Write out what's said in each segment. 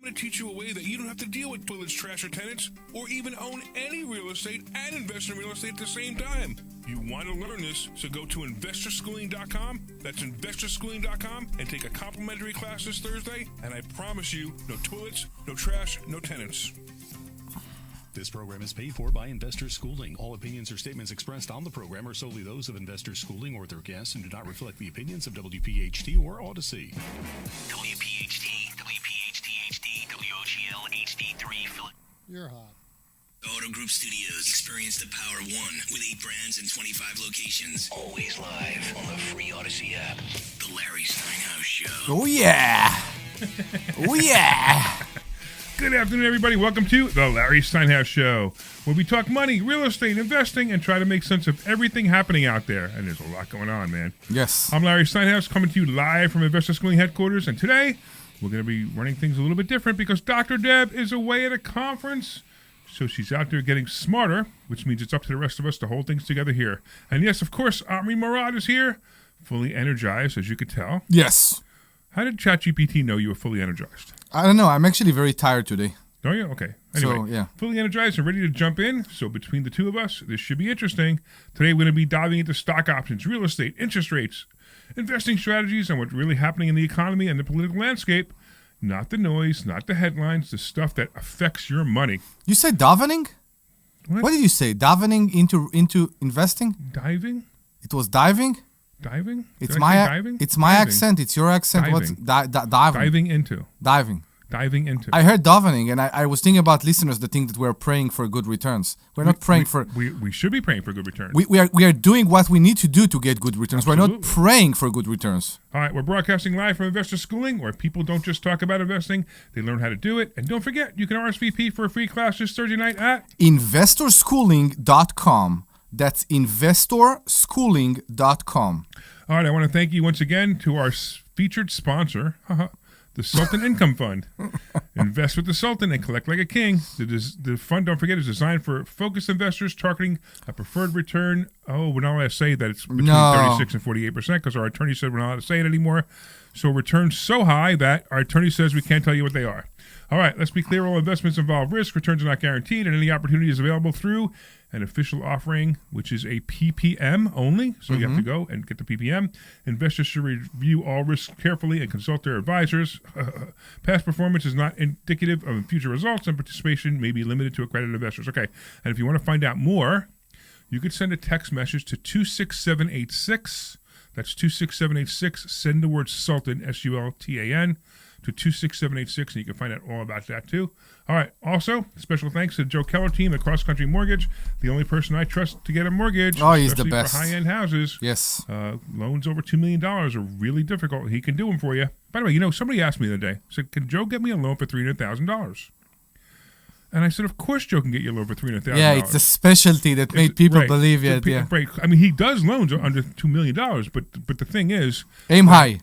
I'm going to teach you a way that you don't have to deal with toilets, trash, or tenants, or even own any real estate and invest in real estate at the same time. You want to learn this, so go to investorschooling.com. That's investorschooling.com and take a complimentary class this Thursday. And I promise you, no toilets, no trash, no tenants. This program is paid for by Investors Schooling. All opinions or statements expressed on the program are solely those of Investors Schooling or their guests and do not reflect the opinions of WPHT or Odyssey. WPHT, WPHT-HD, WOGL HD3. You're hot. Auto Group Studios. Experience the power of one with 8 brands and 25 locations. Always live on the free Odyssey app. The Larry Steinhouse Show. Oh, yeah. Oh, yeah. Good afternoon, everybody. Welcome to the Larry Steinhouse Show, where we talk money, real estate, investing, and try to make sense of everything happening out there. And there's a lot going on, man. Yes. I'm Larry Steinhouse, coming to you live from Investor Schooling headquarters. And today, we're going to be running things a little bit different because Dr. Deb is away at a conference. So she's out there getting smarter, which means it's up to the rest of us to hold things together here. And yes, of course, Omri Morad is here, fully energized, as you could tell. Yes. How did ChatGPT know you were fully energized? I don't know. I'm actually very tired today. Oh, yeah? Okay. Anyway, So, yeah. fully energized and ready to jump in. So between the two of us, this should be interesting. Today, we're going to be diving into stock options, real estate, interest rates, investing strategies, and what's really happening in the economy and the political landscape. Not the noise, not the headlines, the stuff that affects your money. You said davening? What? What did you say? Davening into investing? Diving? It was diving? Diving? It's Did I my say diving? it's my Diving. accent. It's your accent. Diving. What's diving? Diving into. Diving. Diving into. I heard davening, and I was thinking about listeners that think that we're praying for good returns. We're not praying for. We should be praying for good returns. We are doing what we need to do to get good returns. We're not Absolutely. praying for good returns. All right, we're broadcasting live from Investor Schooling, where people don't just talk about investing, they learn how to do it. And don't forget, you can RSVP for a free class this Thursday night at Investorschooling.com. That's investorschooling.com. All right, I want to thank you once again to our featured sponsor, the Sultan Income Fund. Invest with the Sultan and collect like a king. The fund, don't forget, is designed for focused investors targeting a preferred return. Oh, we're not allowed to say that it's between 36 and 48% because our attorney said we're not allowed to say it anymore. So returns so high that our attorney says we can't tell you what they are. All right, let's be clear. All investments involve risk. Returns are not guaranteed, and any opportunity is available through an official offering, which is a PPM only. So you have to go and get the PPM. Investors should review all risks carefully and consult their advisors. Past performance is not indicative of future results, and participation may be limited to accredited investors. Okay, and if you want to find out more, you could send a text message to 26786. That's 26786. Send the word Sultan, S-U-L-T-A-N, to 26786, and you can find out all about that too. All right. Also, special thanks to the Joe Keller team at Cross Country Mortgage, the only person I trust to get a mortgage. Oh, he's the especially best. for high-end houses. Yes. Loans over $2 million are really difficult. He can do them for you. By the way, somebody asked me the other day, said, can Joe get me a loan for $300,000? And I said, of course Joe can get you a loan for $300,000. Yeah, it's a specialty that made people believe it. Yeah. Right. I mean, he does loans under $2 million, but the thing is... Aim high.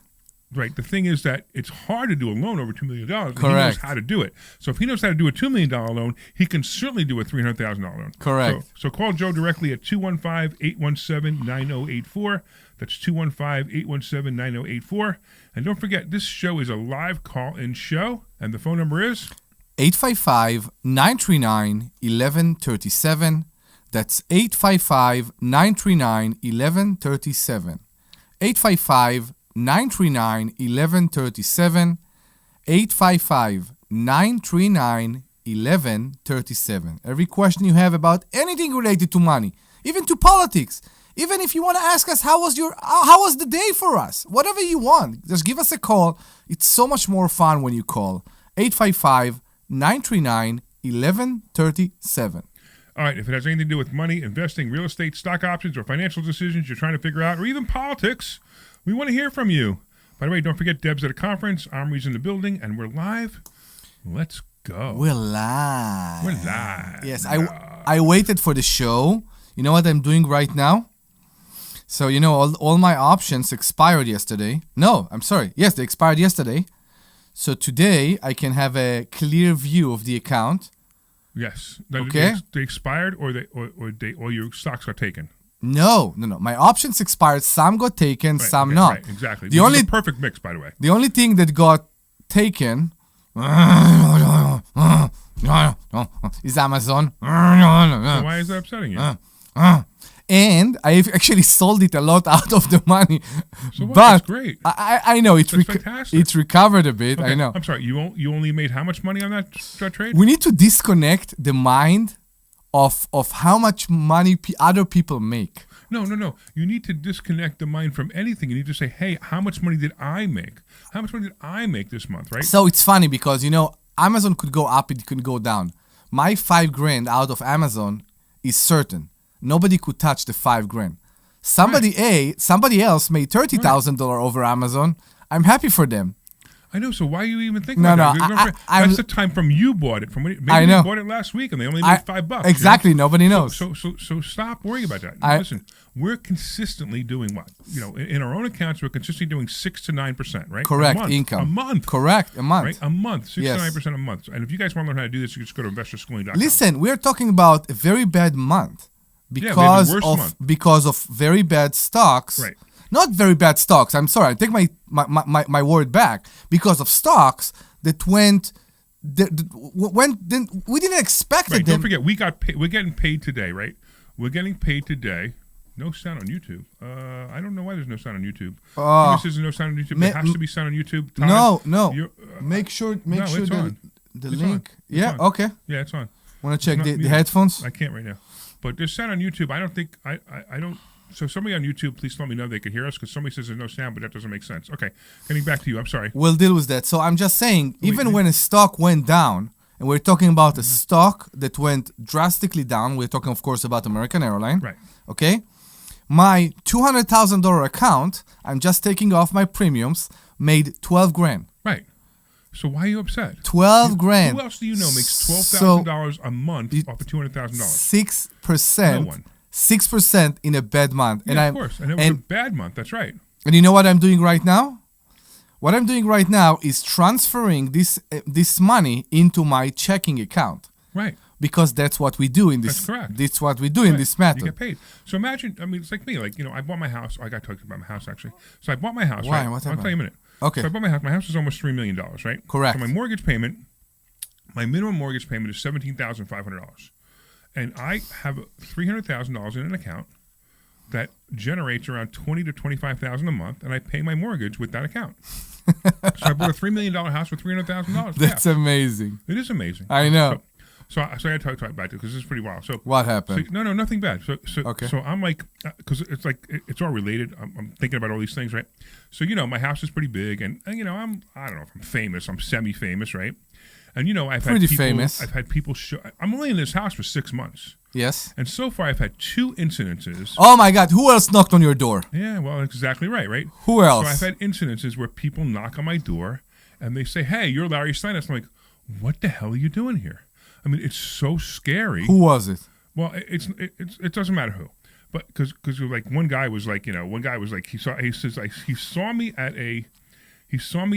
Right. The thing is that it's hard to do a loan over $2 million. Correct. He knows how to do it. So if he knows how to do a $2 million loan, he can certainly do a $300,000 loan. Correct. So call Joe directly at 215-817-9084. That's 215-817-9084. And don't forget, this show is a live call-in show, and the phone number is 855-939-1137. That's 855-939-1137. 855-939-1137. 855-939-1137. Every question you have about anything related to money, even to politics, even if you want to ask us how was the day for us, whatever you want, just give us a call. It's so much more fun when you call 855-939-1137. All right, if it has anything to do with money, investing, real estate, stock options, or financial decisions you're trying to figure out, or even politics, we want to hear from you. By the way, don't forget Deb's at a conference, Omri's in the building, and we're live. Let's go. We're live. We're live. Yes, I waited for the show. You know what I'm doing right now? So, all my options expired yesterday. No, I'm sorry. Yes, they expired yesterday. So today I can have a clear view of the account. Yes. Okay. They expired, or your stocks got taken. No. My options expired. Some got taken, some not. Right, exactly. The only perfect mix, by the way. The only thing that got taken, I Is Amazon. So why is that upsetting you? And I've actually sold it a lot out of the money. So what? But That's great. I know That's fantastic. it's recovered a bit. Okay, I know. I'm sorry. You only made how much money on that trade? We need to disconnect the mind of how much money other people make. No. You need to disconnect the mind from anything. You need to say, hey, how much money did I make? How much money did I make this month, right? So it's funny because, Amazon could go up, it could go down. My $5,000 out of Amazon is certain. Nobody could touch the $5,000. Somebody else made $30,000 over Amazon. I'm happy for them. I know. So why are you even thinking No, about no, that? That's the time from you bought it. Maybe I know. you bought it last week and they only made $5. Exactly. Nobody knows. So stop worrying about that. Listen, we're consistently doing what? In our own accounts, we're consistently doing 6 to 9%, right? Correct. A month. Income. A month. Correct. A month. Right? A month. 6 Yes. to 9% a month. And if you guys want to learn how to do this, you can just go to investorschooling.com. Listen, we're talking about a very bad month we have the worst month. because of very bad stocks. Right. Not very bad stocks. I'm sorry. I take my word back. Because of stocks that went. We didn't expect Right. it. Don't forget, we're getting paid today, right? We're getting paid today. No sound on YouTube. I don't know why there's no sound on YouTube. This is no sound on YouTube. There has to be sound on YouTube. Todd, No. you're- Make sure it's on. the It's link. on. It's Yeah. on. Okay. Yeah, it's on. Want to check It's not the muted. headphones? I can't right now. But there's sound on YouTube. I don't think I don't. So somebody on YouTube, please let me know they could hear us because somebody says there's no sound, but that doesn't make sense. Okay, getting back to you. I'm sorry. We'll deal with that. So I'm just saying, even Wait. when a stock went down, and we're talking about a stock that went drastically down, we're talking, of course, about American Airlines. Right. Okay? My $200,000 account, I'm just taking off my premiums, made $12,000. Right. So why are you upset? $12,000. Who else do you know makes $12,000 a month off of $200,000? 6%. No one. 6% in a bad month. Yeah, of course. And it was a bad month. That's right. And you know what I'm doing right now? What I'm doing right now is transferring this money into my checking account. Right. Because that's what we do in this. That's correct. That's what we do in this You method. get paid. So imagine, it's like me. I bought my house. I got talked about my house, actually. So I bought my house. Why? Right? What I'll happened? tell you in a minute. Okay. So I bought my house. My house is almost $3 million, right? Correct. So my mortgage payment, my minimum mortgage payment is $17,500. And I have $300,000 in an account that generates around $20,000 to $25,000 a month, and I pay my mortgage with that account. So I bought a $3 million house with $300,000. That's amazing. It is amazing. I know. So I got to talk about it because this is pretty wild. So What happened? So, no, nothing bad. So Okay. So I'm like, because it's all related. I'm thinking about all these things, right? So my house is pretty big, and I don't know if I'm famous. I'm semi-famous, right? And I've Pretty had people, famous. I've had people show. I'm only in this house for 6 months, Yes. and so far I've had 2 incidences. Oh my God! Who else knocked on your door? Yeah, well, that's exactly right? Who else? So I've had incidences where people knock on my door and they say, "Hey, you're Larry Steinhouse." I'm like, "What the hell are you doing here?" I mean, it's so scary. Who was it? Well, it doesn't matter who, but because like one guy was like he saw me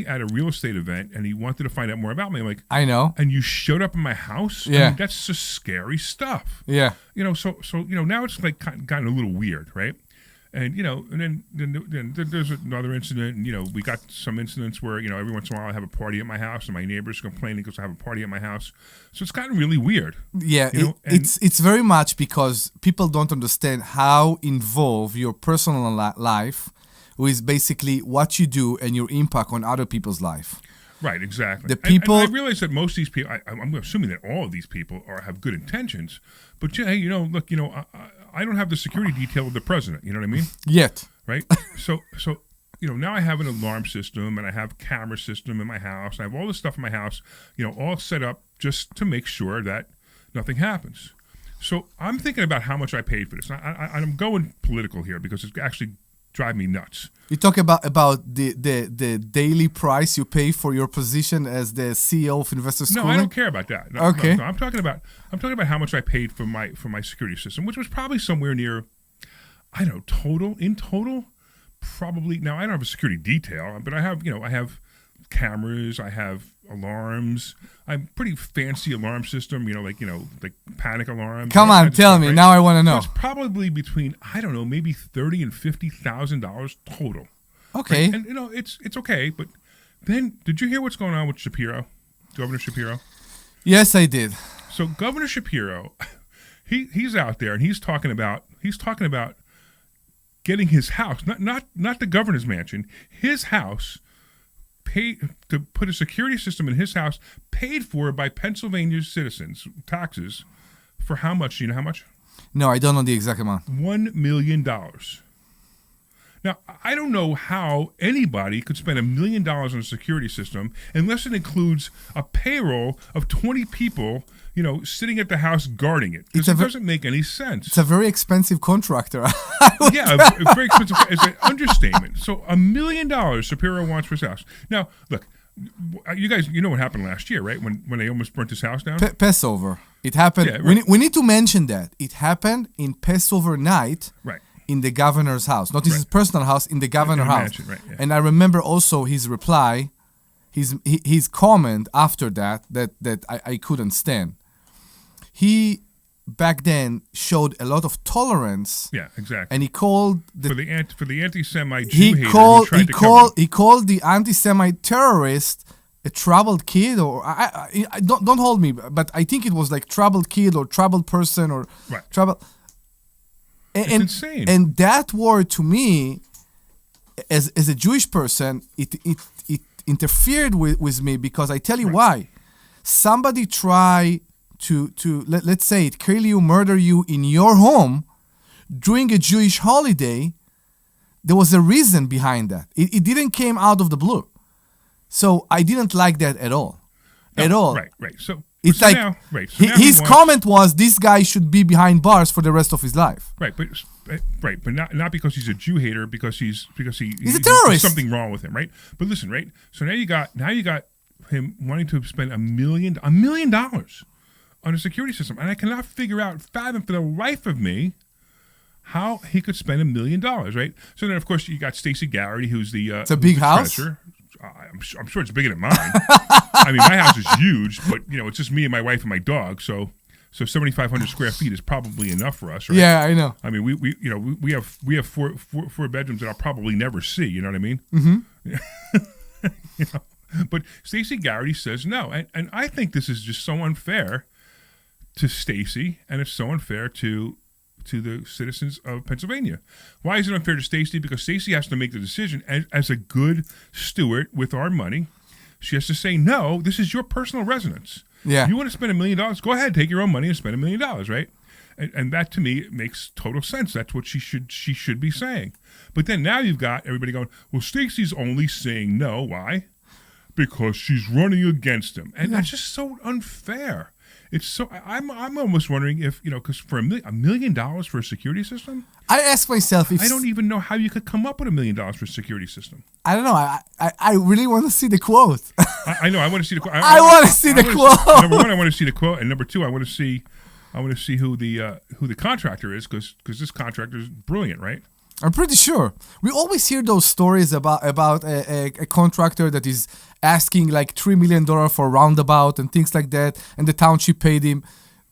at a real estate event and he wanted to find out more about me. I'm like, I know. and you showed up in my house. Yeah. I mean, that's just scary stuff. Yeah. So now it's like gotten a little weird, right? And and then there's another incident, and we got some incidents where every once in a while I have a party at my house and my neighbors complaining because I have a party at my house. So it's gotten really weird. Yeah, and it's very much because people don't understand how involved your personal life with basically what you do and your impact on other people's life. Right, exactly. The people. And I realize that most of these people, I'm assuming that all of these people have good intentions, but hey, look, I don't have the security detail of the president. You know what I mean? Yet. Right. So now I have an alarm system and I have a camera system in my house. I have all this stuff in my house, all set up just to make sure that nothing happens. So I'm thinking about how much I paid for this. I'm going political here because it's actually drive me nuts. You talk about the daily price you pay for your position as the CEO of Investor Schooling? No, I don't care about that. No, Okay. No, I'm talking about how much I paid for my security system, which was probably somewhere near, I don't know, in total, probably. Now I don't have a security detail, but I have cameras, I have alarms. I'm pretty fancy alarm system, like panic alarms. Come on, tell me. Right? Now I want to know. So it's probably between, I don't know, maybe $30,000 and $50,000 total. Okay. Right? And it's okay, but then did you hear what's going on with Shapiro, Governor Shapiro? Yes, I did. So Governor Shapiro, he's out there and he's talking about getting his house, not the governor's mansion, his house paid to put a security system in his house paid for by Pennsylvania citizens, taxes, for how much? Do you know how much? No, I don't know the exact amount. $1 million. Now, I don't know how anybody could spend $1 million on a security system unless it includes a payroll of 20 people, sitting at the house guarding it. Because it doesn't make any sense. It's a very expensive contractor. Yeah, a very expensive. It's an understatement. So $1 million Shapiro wants for his house. Now, look, you guys, you know what happened last year, right? When they almost burnt his house down? Passover. It happened. Yeah, right. We need to mention that. It happened in Passover night. Right. In the governor's house, not his personal house, in the governor's house. Mansion, right, yeah. And I remember also his reply, his comment after that I couldn't stand. He back then showed a lot of tolerance. Yeah, exactly. And he called for the anti-Semite Jew hater who tried to he called the anti-Semite terrorist a troubled kid, or I don't hold me, but I think it was like troubled kid or troubled person or trouble. It's insane. And that word to me, as a Jewish person, it interfered with me because I tell you why. Somebody try to let's say it, kill you, murder you in your home during a Jewish holiday. There was a reason behind that. It didn't came out of the blue. So I didn't like that at all. No, at all. Right. So it's so like now, his comment was this guy should be behind bars for the rest of his life. Right, but not because he's a Jew hater, because he's a terrorist. There's something wrong with him, right? But listen, right? So now you got him wanting to spend $1 million on a security system, and I cannot fathom for the life of me how he could spend $1 million, right? So then, of course, you got Stacey Garrity, who's the it's a big house. Treasurer. I'm sure it's bigger than mine. I mean, my house is huge, but it's just me and my wife and my dog. So 7,500 square feet is probably enough for us, right? Yeah, I know. I mean, we have four bedrooms that I'll probably never see. You know what I mean? Mm-hmm. But Stacey Garrity says no, and I think this is just so unfair to Stacey, and it's so unfair to the citizens of Pennsylvania. Why is it unfair to Stacey? Because Stacey has to make the decision as a good steward with our money. She has to say, no, this is your personal residence. Yeah. You want to spend $1 million? Go ahead, take your own money and spend $1 million, right? And that to me makes total sense. That's what she should be saying. But then now you've got everybody going, well, Stacey's only saying no. Why? Because she's running against him. And that's just so unfair. It's so I'm almost wondering if because for $1 million for a security system, I ask myself if I don't even know how you could come up with $1 million for a security system. I don't know. I really want to see the quote. I know. I want to see the quote. I want to see the quote. Number one, I want to see the quote, and number two, I want to see who the contractor is because this contractor is brilliant, right? I'm pretty sure. We always hear those stories about a contractor that is asking like $3 million for a roundabout and things like that, and the township paid him.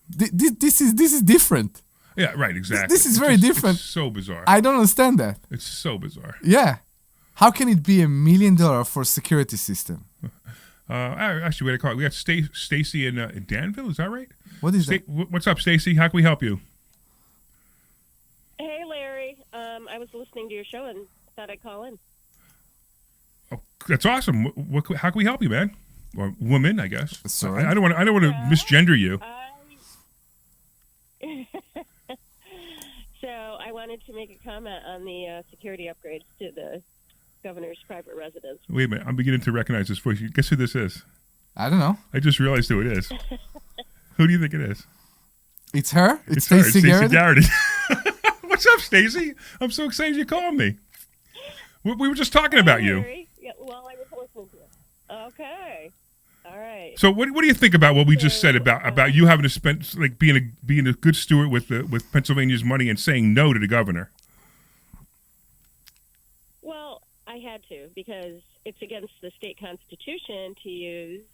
This is different. Yeah, right, exactly. This is very different. It's so bizarre. I don't understand that. It's so bizarre. Yeah. How can it be $1 million for a security system? Actually, we got to call it. We got Stacy in Danville. Is that right? What is that? What's up, Stacy? How can we help you? Hey, Larry. I was listening to your show and thought I'd call in. Oh, that's awesome. How can we help you, man? Or woman, I guess. Sorry. I don't want to misgender you. So I wanted to make a comment on the security upgrades to the governor's private residence. Wait a minute. I'm beginning to recognize this voice. Guess who this is? I don't know. I just realized who it is. Who do you think it is? It's her? It's her. Stacey Garrity? What's up, Stacy? I'm so excited you called me. We were just talking about you. Yeah, well, I was listening to you. Okay. All right. So what do you think about what we just said about you having to spend like being a good steward with Pennsylvania's money and saying no to the governor? Well, I had to because it's against the state constitution to use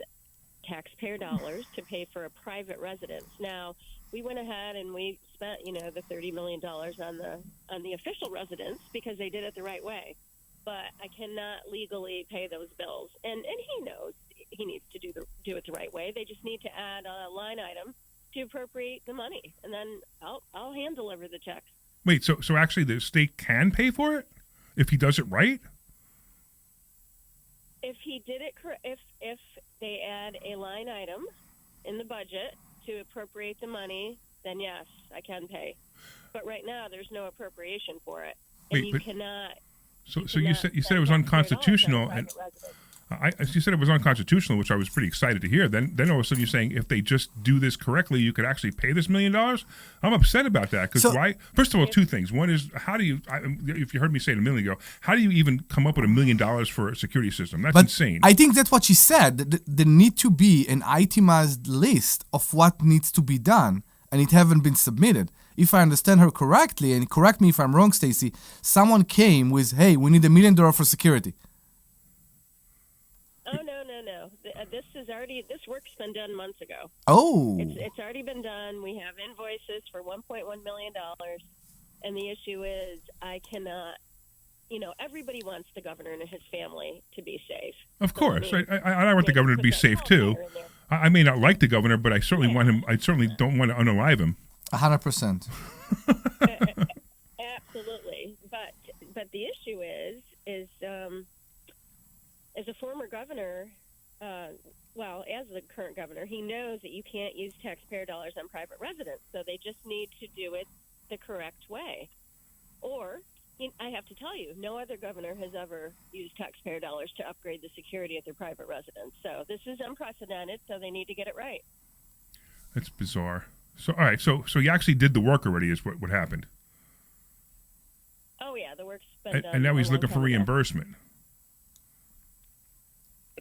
taxpayer dollars to pay for a private residence. Now, we went ahead and we spent, the $30 million on the official residence because they did it the right way. But I cannot legally pay those bills. And he knows. he needs to do it the right way. They just need to add a line item to appropriate the money, and then I'll hand deliver the checks. Wait, so actually the state can pay for it if he does it right? If he did it if they add a line item in the budget to appropriate the money, then yes, I can pay. But right now, there's no appropriation for it, and Wait, you but- cannot. So you said it was unconstitutional, and you said it was unconstitutional, which I was pretty excited to hear. Then all of a sudden you're saying if they just do this correctly, you could actually pay this $1 million. I'm upset about that because why? First of all, two things. One is how do you? If you heard me say it a minute ago, how do you even come up with $1 million for a security system? That's insane. I think that's what she said. There need to be an itemized list of what needs to be done, and it haven't been submitted. If I understand her correctly, and correct me if I'm wrong, Stacy, someone came with, hey, we need $1 million for security. Oh, no. This work's been done months ago. Oh. It's already been done. We have invoices for $1.1 million, and the issue is I cannot, everybody wants the governor and his family to be safe. Of course. I want the governor to be safe too. I may not like the governor, but I certainly want him. I certainly don't want to unalive him. 100%. Absolutely, but the issue is as a former governor, as the current governor, he knows that you can't use taxpayer dollars on private residents, so they just need to do it the correct way. Or I have to tell you, no other governor has ever used taxpayer dollars to upgrade the security at their private residence. So this is unprecedented, so they need to get it right. That's bizarre. So all right, so you actually did the work already, is what happened. Oh yeah, the work's been done. And now he's a long looking for time ago. reimbursement.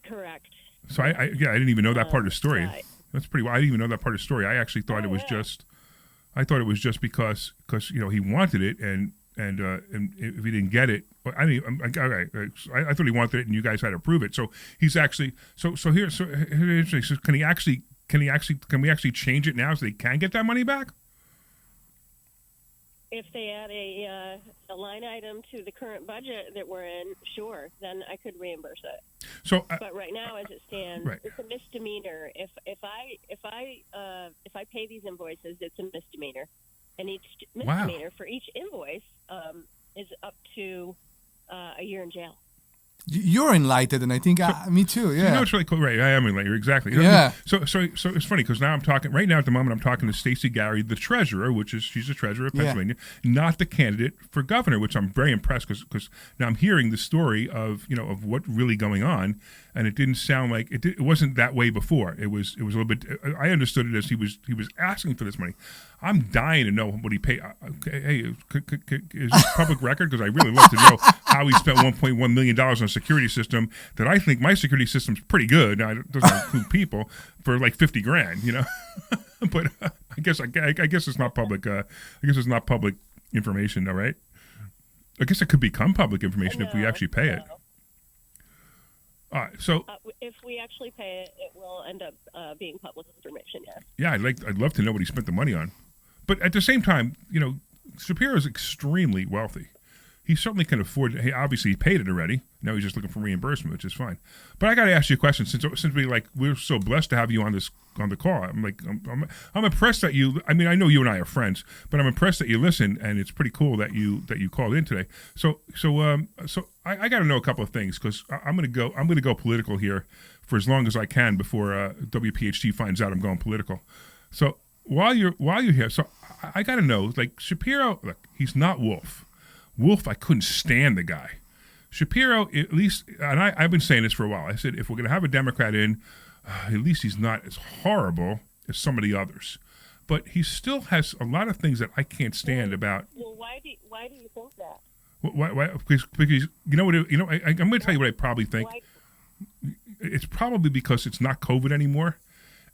Correct. So I didn't even know that part of the story. Right. That's pretty. I didn't even know that part of the story. I actually thought it was just. I thought it was just because he wanted it and if he didn't get it, I thought he wanted it and you guys had to approve it. So he's actually so here's interesting. So can we actually change it now so they can get that money back? If they add a line item to the current budget that we're in, sure, then I could reimburse it. So, but right now, as it stands, right. It's a misdemeanor. If I pay these invoices, it's a misdemeanor, and each misdemeanor for each invoice is up to a year in jail. You're enlightened, and I think me too. Yeah, you know, it's really cool, right? I am enlightened. You're exactly. Yeah. So it's funny because now I'm talking right now at the moment. I'm talking to Stacey Gary, the treasurer, she's the treasurer of Pennsylvania, not the candidate for governor, which I'm very impressed because now I'm hearing the story of what's really going on, and it didn't sound like it wasn't that way before. It was a little bit. I understood it as he was asking for this money. I'm dying to know what he paid. Hey, is this public record? Because I really love to know how he spent $1.1 million on a security system that I think my security system's pretty good. Now, it doesn't include people for like $50,000, But I guess it's not public. I guess it's not public information, though, right? I guess it could become public information if we actually pay it. All right, so if we actually pay it, it will end up being public information. Yes. Yeah, I'd love to know what he spent the money on, but at the same time, Shapiro is extremely wealthy. He certainly can afford it. He obviously paid it already. Now he's just looking for reimbursement, which is fine. But I got to ask you a question since we're so blessed to have you on the call. I'm impressed that you. I mean, I know you and I are friends, but I'm impressed that you listen, and it's pretty cool that you called in today. So I got to know a couple of things because I'm gonna go political here for as long as I can before WPHT finds out I'm going political. So while you're here, so I got to know, like, Shapiro. Look, he's not Wolf. Wolf, I couldn't stand the guy. Shapiro, at least, and I've been saying this for a while. I said, if we're going to have a Democrat in, at least he's not as horrible as some of the others. But he still has a lot of things that I can't stand about. Well, why do you think that? Why? Because you know what? I'm going to tell you what I probably think. It's probably because it's not COVID anymore,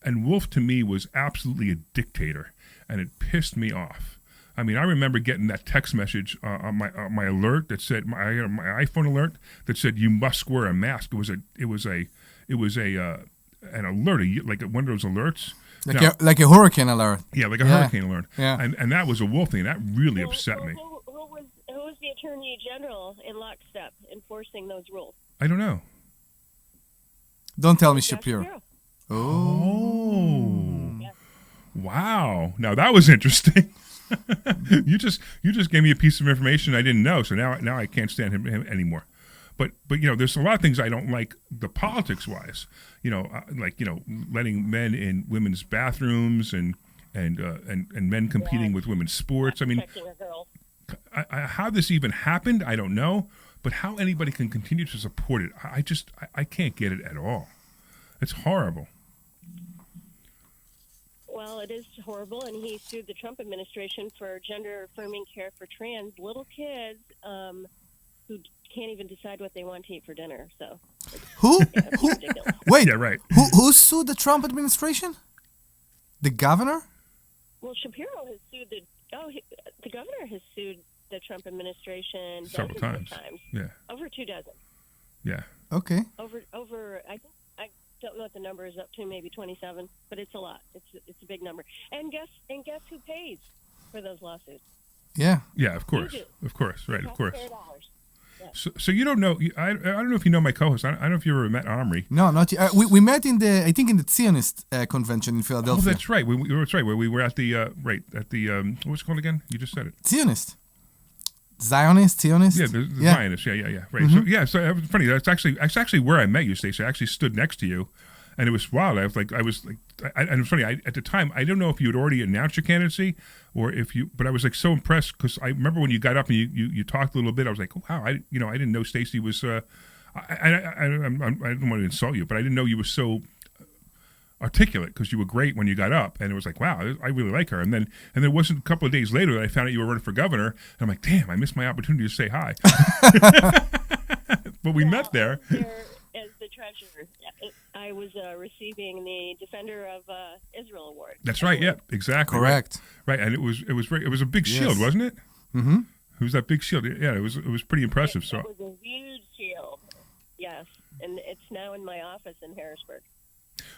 and Wolf to me was absolutely a dictator, and it pissed me off. I mean, I remember getting that text message on my alert that said my iPhone alert that said you must wear a mask. It was an alert, like one of those alerts, like a hurricane alert. Yeah, like a hurricane alert. Yeah, and that was a Wolf thing. That really upset me. Who was the Attorney General in lockstep enforcing those rules? I don't know. Don't tell me Josh Shapiro. Oh. Yeah. Wow. Now that was interesting. you just gave me a piece of information I didn't know, so now I can't stand him anymore. But there's a lot of things I don't like the politics wise. Letting men in women's bathrooms and men competing with women's sports. I mean, Protecting a girl. how this even happened, I don't know. But how anybody can continue to support it, I can't get it at all. It's horrible. Well, it is horrible, and he sued the Trump administration for gender-affirming care for trans little kids who can't even decide what they want to eat for dinner. So, Who? it's ridiculous. Wait. Yeah, right. Who sued the Trump administration? The governor? Well, Shapiro has sued the governor has sued the Trump administration Several dozens of times. times. Yeah. Over 2 dozen. Yeah. Okay. Over I don't know what the number is up to, maybe 27, but it's a lot. It's a big number. And guess who pays for those lawsuits? Yeah. Yeah, of course. do. Of course. Right, of course. Taxpayer dollars. So you don't know, I don't know if you know my co-host. I don't know if you ever met Omri. No, not yet. We met in the Zionist convention in Oh, Philadelphia. that's right. That's right. Where we were at the what's it called again? You just said it. Zionist. Zionist. Yeah, the Zionists. Yeah. Right. Mm-hmm. So it was funny. That's actually where I met you, Stacey. I actually stood next to you, and it was wild. And it was funny. At the time, I don't know if you had already announced your candidacy, or if you. But I was so impressed because I remember when you got up and you talked a little bit. I was like, oh, wow. I didn't know Stacey was. I don't want to insult you, but I didn't know you were so articulate, because you were great when you got up, and it was like, wow, I really like her. And then it wasn't a couple of days later that I found out you were running for governor, and I'm like, damn, I missed my opportunity to say hi. But we met there. As the treasurer, I was receiving the Defender of Israel award. That's right. Yeah, exactly. Correct. Right, and it was a big Yes. shield, wasn't it? Mm-hmm. It was that big shield. Yeah, it was pretty impressive. It So was a huge shield. Yes, and it's now in my office in Harrisburg.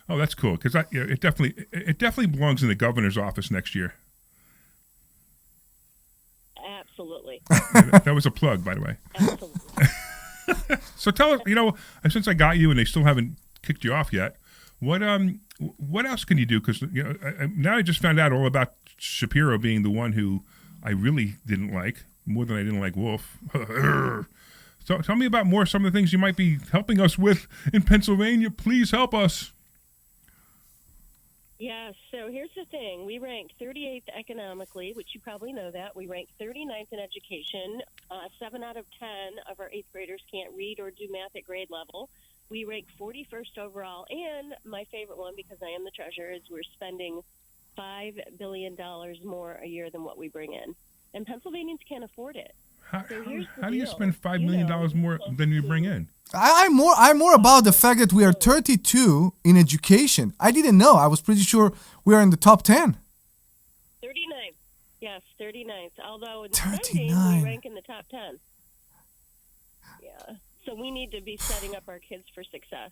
oh, that's cool, because it definitely belongs in the governor's office next year. Absolutely. That was a plug, by the way. Absolutely. So tell us, since I got you and they still haven't kicked you off yet, what else can you do? Because now I just found out all about Shapiro being the one who I really didn't like more than I didn't like Wolf. So tell me about some of the things you might be helping us with in Pennsylvania. Please help us. Yes, so here's the thing. We ranked 38th economically, which you probably know that. We ranked 39th in education. 7 out of 10 of our 8th graders can't read or do math at grade level. We ranked 41st overall. And my favorite one, because I am the treasurer, is we're spending $5 billion more a year than what we bring in. And Pennsylvanians can't afford it. How So here's the do you deal. spend $5 million more than you bring in? I'm more about the fact that we are 32 in education. I didn't know. I was pretty sure we are in the top 10. 39th. Yes, 39th. Although in spending, 39. we rank in the top 10. Yeah. So we need to be setting up our kids for success.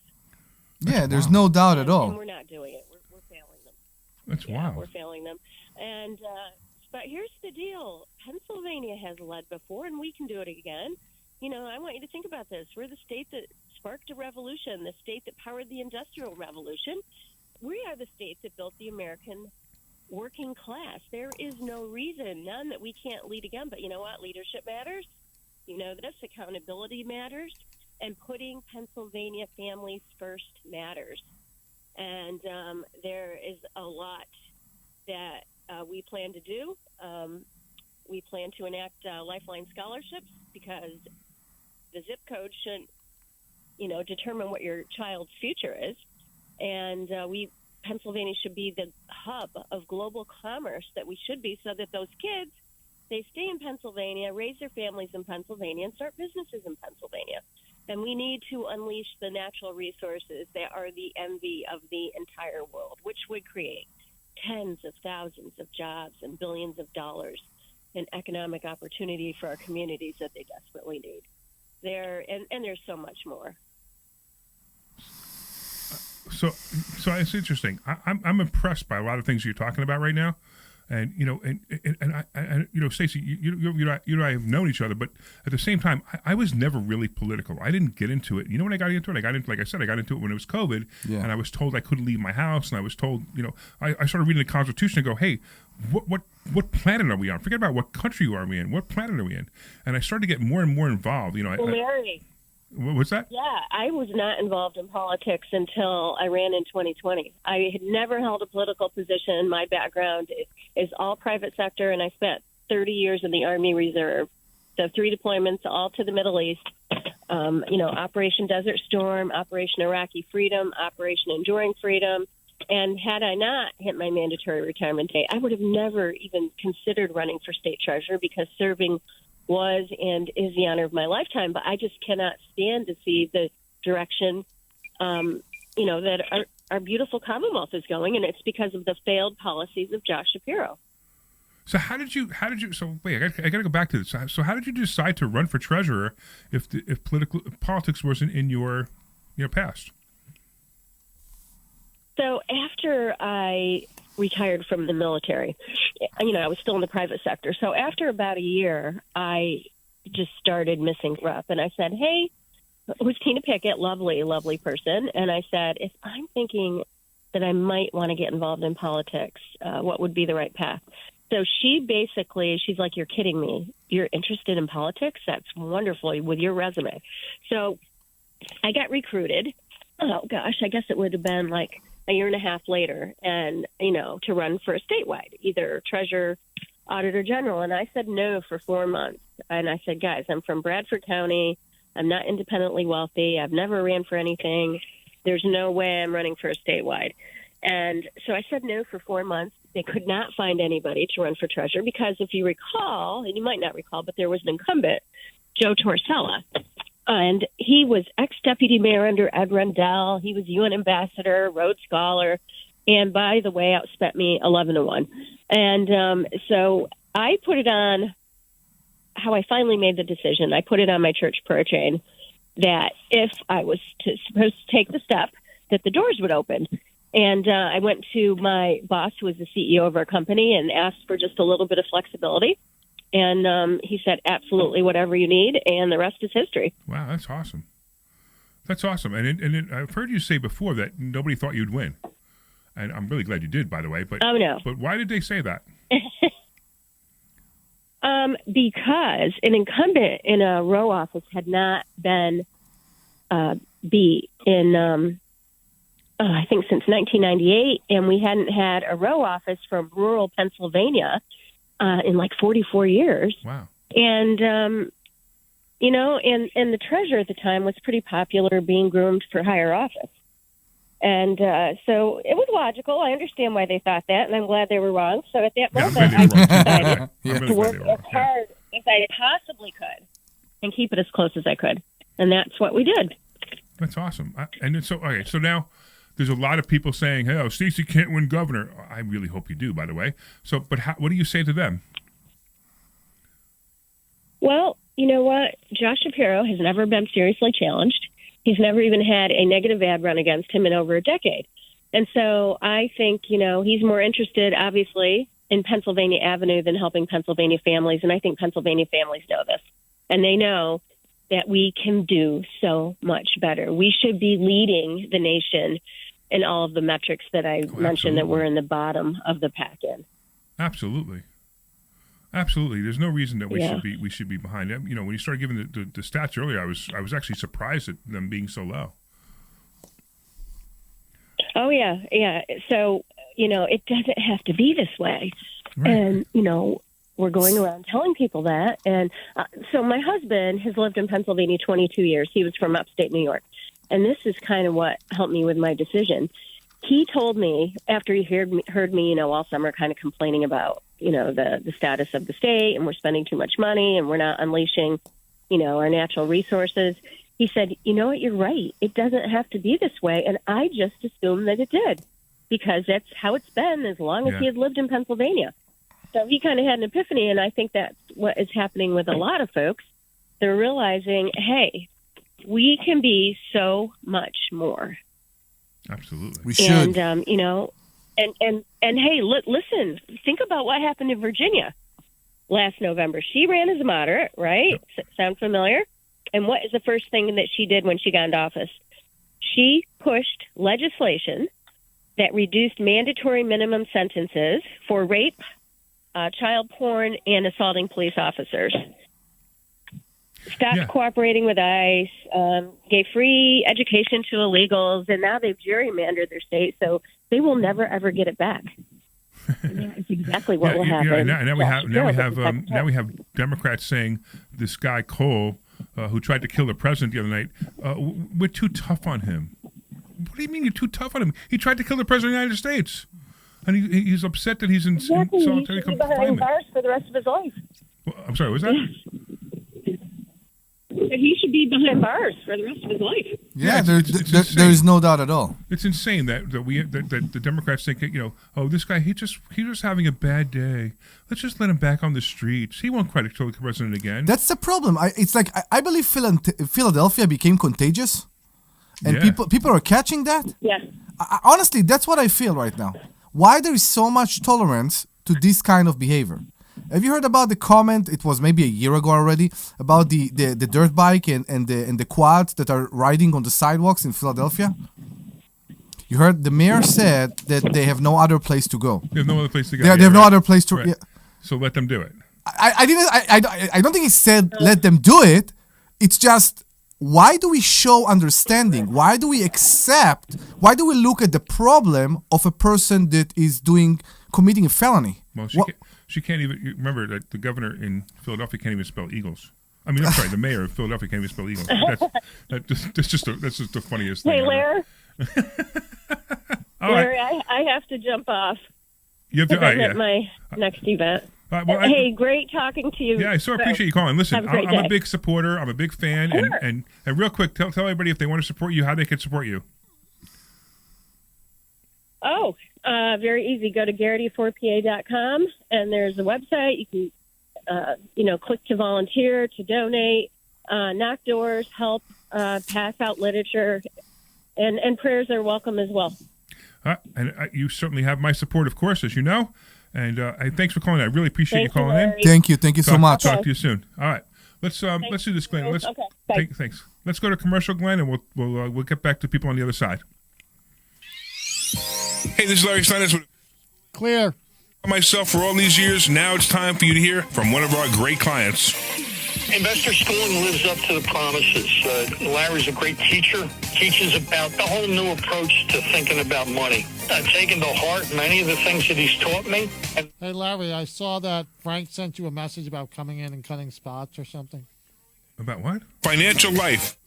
Yeah, there's no doubt at And all. we're not doing it. We're failing them. That's Yeah, wild. we're failing them. And but here's the deal. Pennsylvania has led before, and we can do it again. I want you to think about this. We're the state that sparked a revolution, the state that powered the Industrial Revolution. We are the state that built the American working class. There is no reason, none, that we can't lead again. But you know what? Leadership matters. You know this. Accountability matters. And putting Pennsylvania families first matters. And there is a lot that we plan to do. We plan to enact lifeline scholarships, because the zip code shouldn't, determine what your child's future is. And Pennsylvania should be the hub of global commerce that we should be, so that those kids, they stay in Pennsylvania, raise their families in Pennsylvania, and start businesses in Pennsylvania. And we need to unleash the natural resources that are the envy of the entire world, which would create tens of thousands of jobs and billions of dollars in economic opportunity for our communities that they desperately need. And there's so much more. So it's interesting. I'm impressed by a lot of things you're talking about right now, And Stacey, you and I have known each other, but at the same time, I was never really political. I didn't get into it. You know when I got into it? Like I said, I got into it when it was COVID, and I was told I couldn't leave my house, and I was told, I started reading the Constitution and go, hey, what planet are we on? Forget about what country are we in. What planet are we in? And I started to get more and more involved. Larry. What's that? Yeah, I was not involved in politics until I ran in 2020. I had never held a political position. My background is all private sector, and I spent 30 years in the Army Reserve. So 3 deployments, all to the Middle East. Operation Desert Storm, Operation Iraqi Freedom, Operation Enduring Freedom. And had I not hit my mandatory retirement date, I would have never even considered running for state treasurer, because serving was and is the honor of my lifetime. But I just cannot stand to see the direction, that our beautiful Commonwealth is going, and it's because of the failed policies of Josh Shapiro. So so wait, I got to go back to this. So how did you decide to run for treasurer if politics wasn't in your past? So after I retired from the military, I was still in the private sector. So after about a year, I just started missing rep. And I said, hey, it was Tina Pickett, lovely, lovely person. And I said, if I'm thinking that I might want to get involved in politics, what would be the right path? So she's like, you're kidding me. You're interested in politics? That's wonderful with your resume. So I got recruited. Oh, gosh, I guess it would have been like a year and a half later, and, to run for a statewide, either treasurer, auditor general. And I said no for 4 months. And I said, guys, I'm from Bradford County. I'm not independently wealthy. I've never ran for anything. There's no way I'm running for a statewide. And so I said no for 4 months. They could not find anybody to run for treasurer because, if you recall, and you might not recall, but there was an incumbent, Joe Torsella. And he was ex-deputy mayor under Ed Rendell. He was UN ambassador, Rhodes Scholar, and, by the way, outspent me 11-1. And so I put it on how I finally made the decision. I put it on my church prayer chain that if I was supposed to take the step, that the doors would open. And I went to my boss, who was the CEO of our company, and asked for just a little bit of flexibility. And he said, absolutely, whatever you need, and the rest is history. Wow, that's awesome. That's awesome. And I've heard you say before that nobody thought you'd win. And I'm really glad you did, by the way. But, oh, no. But why did they say that? Because an incumbent in a row office had not been beat in, I think, since 1998, and we hadn't had a row office from rural Pennsylvania in like 44 years. Wow. And, and the treasurer at the time was pretty popular, being groomed for higher office. And so it was logical. I understand why they thought that, and I'm glad they were wrong. So at that moment, I decided to work as hard as I possibly could and keep it as close as I could. And that's what we did. That's awesome. So now there's a lot of people saying, hey, Stacey can't win governor. I really hope you do, by the way. So, but what do you say to them? Well, you know what? Josh Shapiro has never been seriously challenged. He's never even had a negative ad run against him in over a decade. And so I think, he's more interested, obviously, in Pennsylvania Avenue than helping Pennsylvania families. And I think Pennsylvania families know this. And they know that we can do so much better. We should be leading the nation in all of the metrics that I mentioned that we're in the bottom of the pack in. Absolutely. Absolutely. There's no reason that we should be behind them. When you started giving the stats earlier, I was actually surprised at them being so low. Oh, yeah. Yeah. So, it doesn't have to be this way. Right. And, we're going around telling people that. And so my husband has lived in Pennsylvania 22 years. He was from upstate New York. And this is kind of what helped me with my decision. He told me, after he heard me, all summer kind of complaining about, the status of the state, and we're spending too much money and we're not unleashing, our natural resources. He said, you know what, you're right. It doesn't have to be this way. And I just assumed that it did, because that's how it's been as long as he had lived in Pennsylvania. So he kind of had an epiphany, and I think that's what is happening with a lot of folks. They're realizing, hey, we can be so much more. Absolutely. We should. And, And hey, listen, think about what happened in Virginia last November. She ran as a moderate, right? Sound familiar? And what is the first thing that she did when she got into office? She pushed legislation that reduced mandatory minimum sentences for rape, child porn, and assaulting police officers. Stopped cooperating with ICE, gave free education to illegals, and now they've gerrymandered their state, so they will never ever get it back. And that's exactly what will happen. Now we have Democrats saying this guy Cole, who tried to kill the president the other night, we're too tough on him. What do you mean you're too tough on him? He tried to kill the president of the United States, and he's upset that he's in solitary confinement. He should be behind bars for the rest of his life. Well, I'm sorry, what was that? He should be behind bars for the rest of his life. Yeah, there's no doubt at all. It's insane that the Democrats think this guy he just having a bad day. Let's just let him back on the streets. He won't try to kill the president again. That's the problem. I believe Philadelphia became contagious, and people are catching that. Yeah. Honestly, that's what I feel right now. Why there is so much tolerance to this kind of behavior? Have you heard about the comment? It was maybe a year ago already about the dirt bike and the quads that are riding on the sidewalks in Philadelphia. You heard the mayor said that they have no other place to go. They have no other place to go. They have no other place to. Right. Yeah. So let them do it. I don't think he said let them do it. It's just, why do we show understanding? Why do we accept? Why do we look at the problem of a person that is committing a felony? Well, she can't even remember that the governor in Philadelphia can't even spell eagles. I mean, I'm sorry, the mayor of Philadelphia can't even spell eagles. That's just the funniest thing. Hey, Larry. Larry, I have to jump off. You have to. At my next event. Hey, great talking to you. Yeah, I so appreciate you calling. Listen, I'm a big supporter. I'm a big fan. Sure. And real quick, tell everybody if they want to support you, how they can support you. Oh, very easy. Go to garrity4pa.com, and there's a website. You can, click to volunteer, to donate, knock doors, help, pass out literature, and prayers are welcome as well. And you certainly have my support, of course, as you know. And thanks for calling. I really appreciate you calling in. Thank you so much. Talk to you soon. All right, let's do this, Glenn. Thanks. Let's go to commercial, Glenn, and we'll get back to people on the other side. Hey, this is Larry Steinhouse. Clear. Myself for all these years. Now it's time for you to hear from one of our great clients. Investor Schooling lives up to the promises. Larry's a great teacher, teaches about the whole new approach to thinking about money. I've taken to heart many of the things that he's taught me. Hey, Larry, I saw that Frank sent you a message about coming in and cutting spots or something. About what? Financial Life.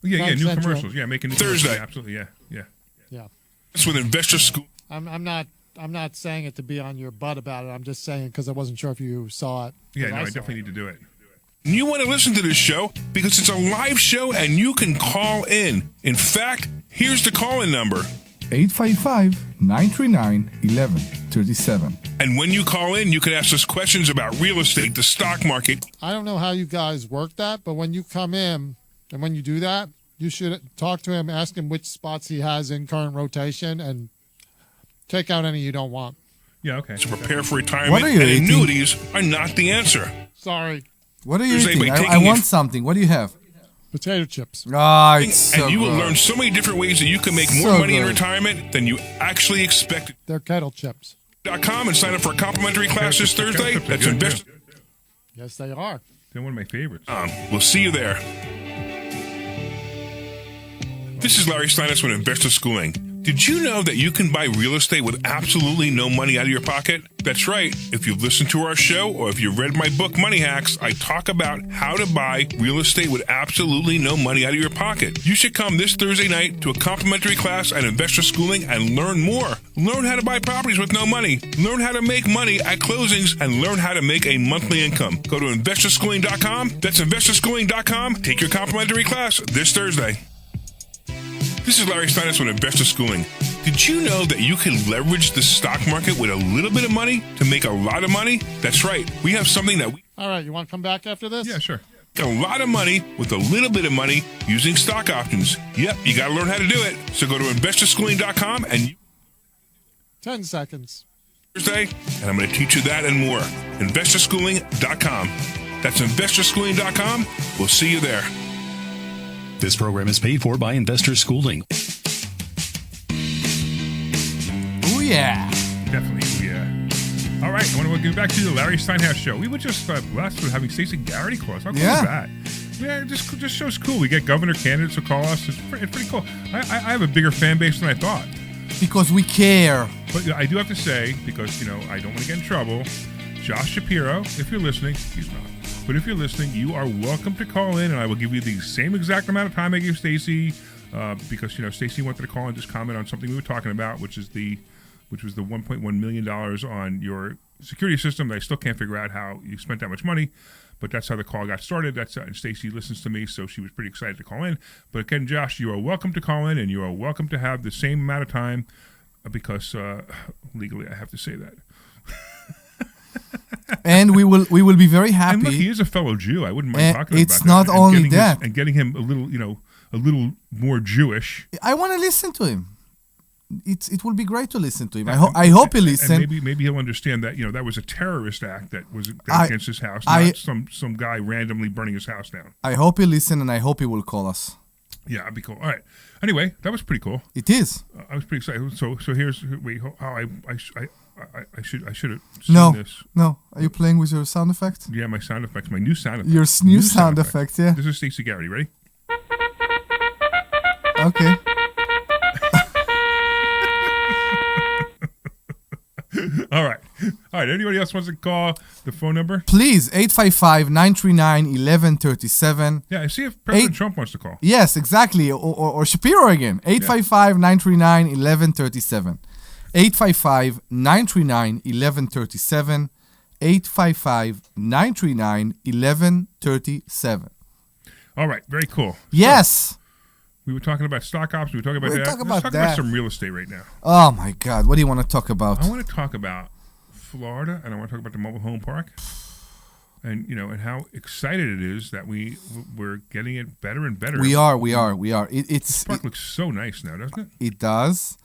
Yeah, new commercials. Yeah, making new Thursday. Absolutely, yeah. That's with Investor School. I'm not saying it to be on your butt about it. I'm just saying it because I wasn't sure if you saw it. Yeah, no, I definitely need to do it. You want to listen to this show because it's a live show and you can call in. In fact, here's the call-in number. 855-939-1137. And when you call in, you can ask us questions about real estate, the stock market. I don't know how you guys work that, but when you come in and when you do that, you should talk to him, ask him which spots he has in current rotation, and take out any you don't want. Yeah, okay. To prepare for retirement, and annuities are not the answer. Sorry. What are you eating? I want something. What do you have? Potato chips. It's so and you will good. learn so many different ways that you can make more money in retirement than you actually expected. They're kettle chips. .com and sign up for a complimentary class this Thursday. That's Investor. Yes, they are. They're one of my favorites. We'll see you there. This is Larry Steinhouse with Investor Schooling. Did you know that you can buy real estate with absolutely no money out of your pocket? That's right. If you've listened to our show or if you've read my book, Money Hacks, I talk about how to buy real estate with absolutely no money out of your pocket. You should come this Thursday night to a complimentary class at Investor Schooling and learn more. Learn how to buy properties with no money. Learn how to make money at closings and learn how to make a monthly income. Go to investorschooling.com. That's investorschooling.com. Take your complimentary class this Thursday. This is Larry Steinhouse with Investor Schooling. Did you know that you can leverage the stock market with a little bit of money to make a lot of money? That's right. We have something that we... All right, you want to come back after this? Yeah, sure. A lot of money with a little bit of money using stock options. Yep, you got to learn how to do it. So go to investorschooling.com and... 10 seconds. Thursday, and I'm going to teach you that and more. InvestorSchooling.com. That's InvestorSchooling.com. We'll see you there. This program is paid for by Investor Schooling. Oh, yeah. Definitely, yeah. All right, I want to welcome you back to the Larry Steinhouse Show. We were just blessed with having Stacey Garrity call us. How cool is that? Yeah, it just shows cool. We get governor candidates who call us. It's pretty cool. I have a bigger fan base than I thought. Because we care. But I do have to say, because, I don't want to get in trouble, Josh Shapiro, if you're listening, he's not. But if you're listening, you are welcome to call in, and I will give you the same exact amount of time I gave Stacey, because, Stacey wanted to call and just comment on something we were talking about, which was the $1.1 million on your security system that I still can't figure out how you spent that much money. But that's how the call got started. And Stacey listens to me, so she was pretty excited to call in. But again, Josh, you are welcome to call in, and you are welcome to have the same amount of time, because legally I have to say that. And we will be very happy. And look, he is a fellow Jew. I wouldn't mind talking it's about that. not only that. And getting him a little more Jewish. I want to listen to him. It will be great to listen to him. I hope he listens. And maybe he'll understand that that was a terrorist act that was against his house, not some guy randomly burning his house down. I hope he listens, and I hope he will call us. Yeah, that'd be cool. All right. Anyway, that was pretty cool. It is. I was pretty excited. So here's how I should have seen this. No. Are you playing with your sound effect? Yeah, my sound effects, my new sound effect. Your new sound effect, yeah. This is Stacey Garrity. Ready? Okay. All right. Anybody else wants to call the phone number? Please, 855-939-1137. Yeah, see if President Trump wants to call. Yes, exactly. Or Shapiro again. 855-939-1137. 855-939-1137. 855-939-1137. All right. Very cool. Yes. So, we were talking about stock options. We were talking about that. Let's talk about some real estate right now. Oh, my God. What do you want to talk about? I want to talk about Florida, and I want to talk about the mobile home park. And, and how excited it is that we're getting it better and better. We are. This park looks so nice now, doesn't it? It does.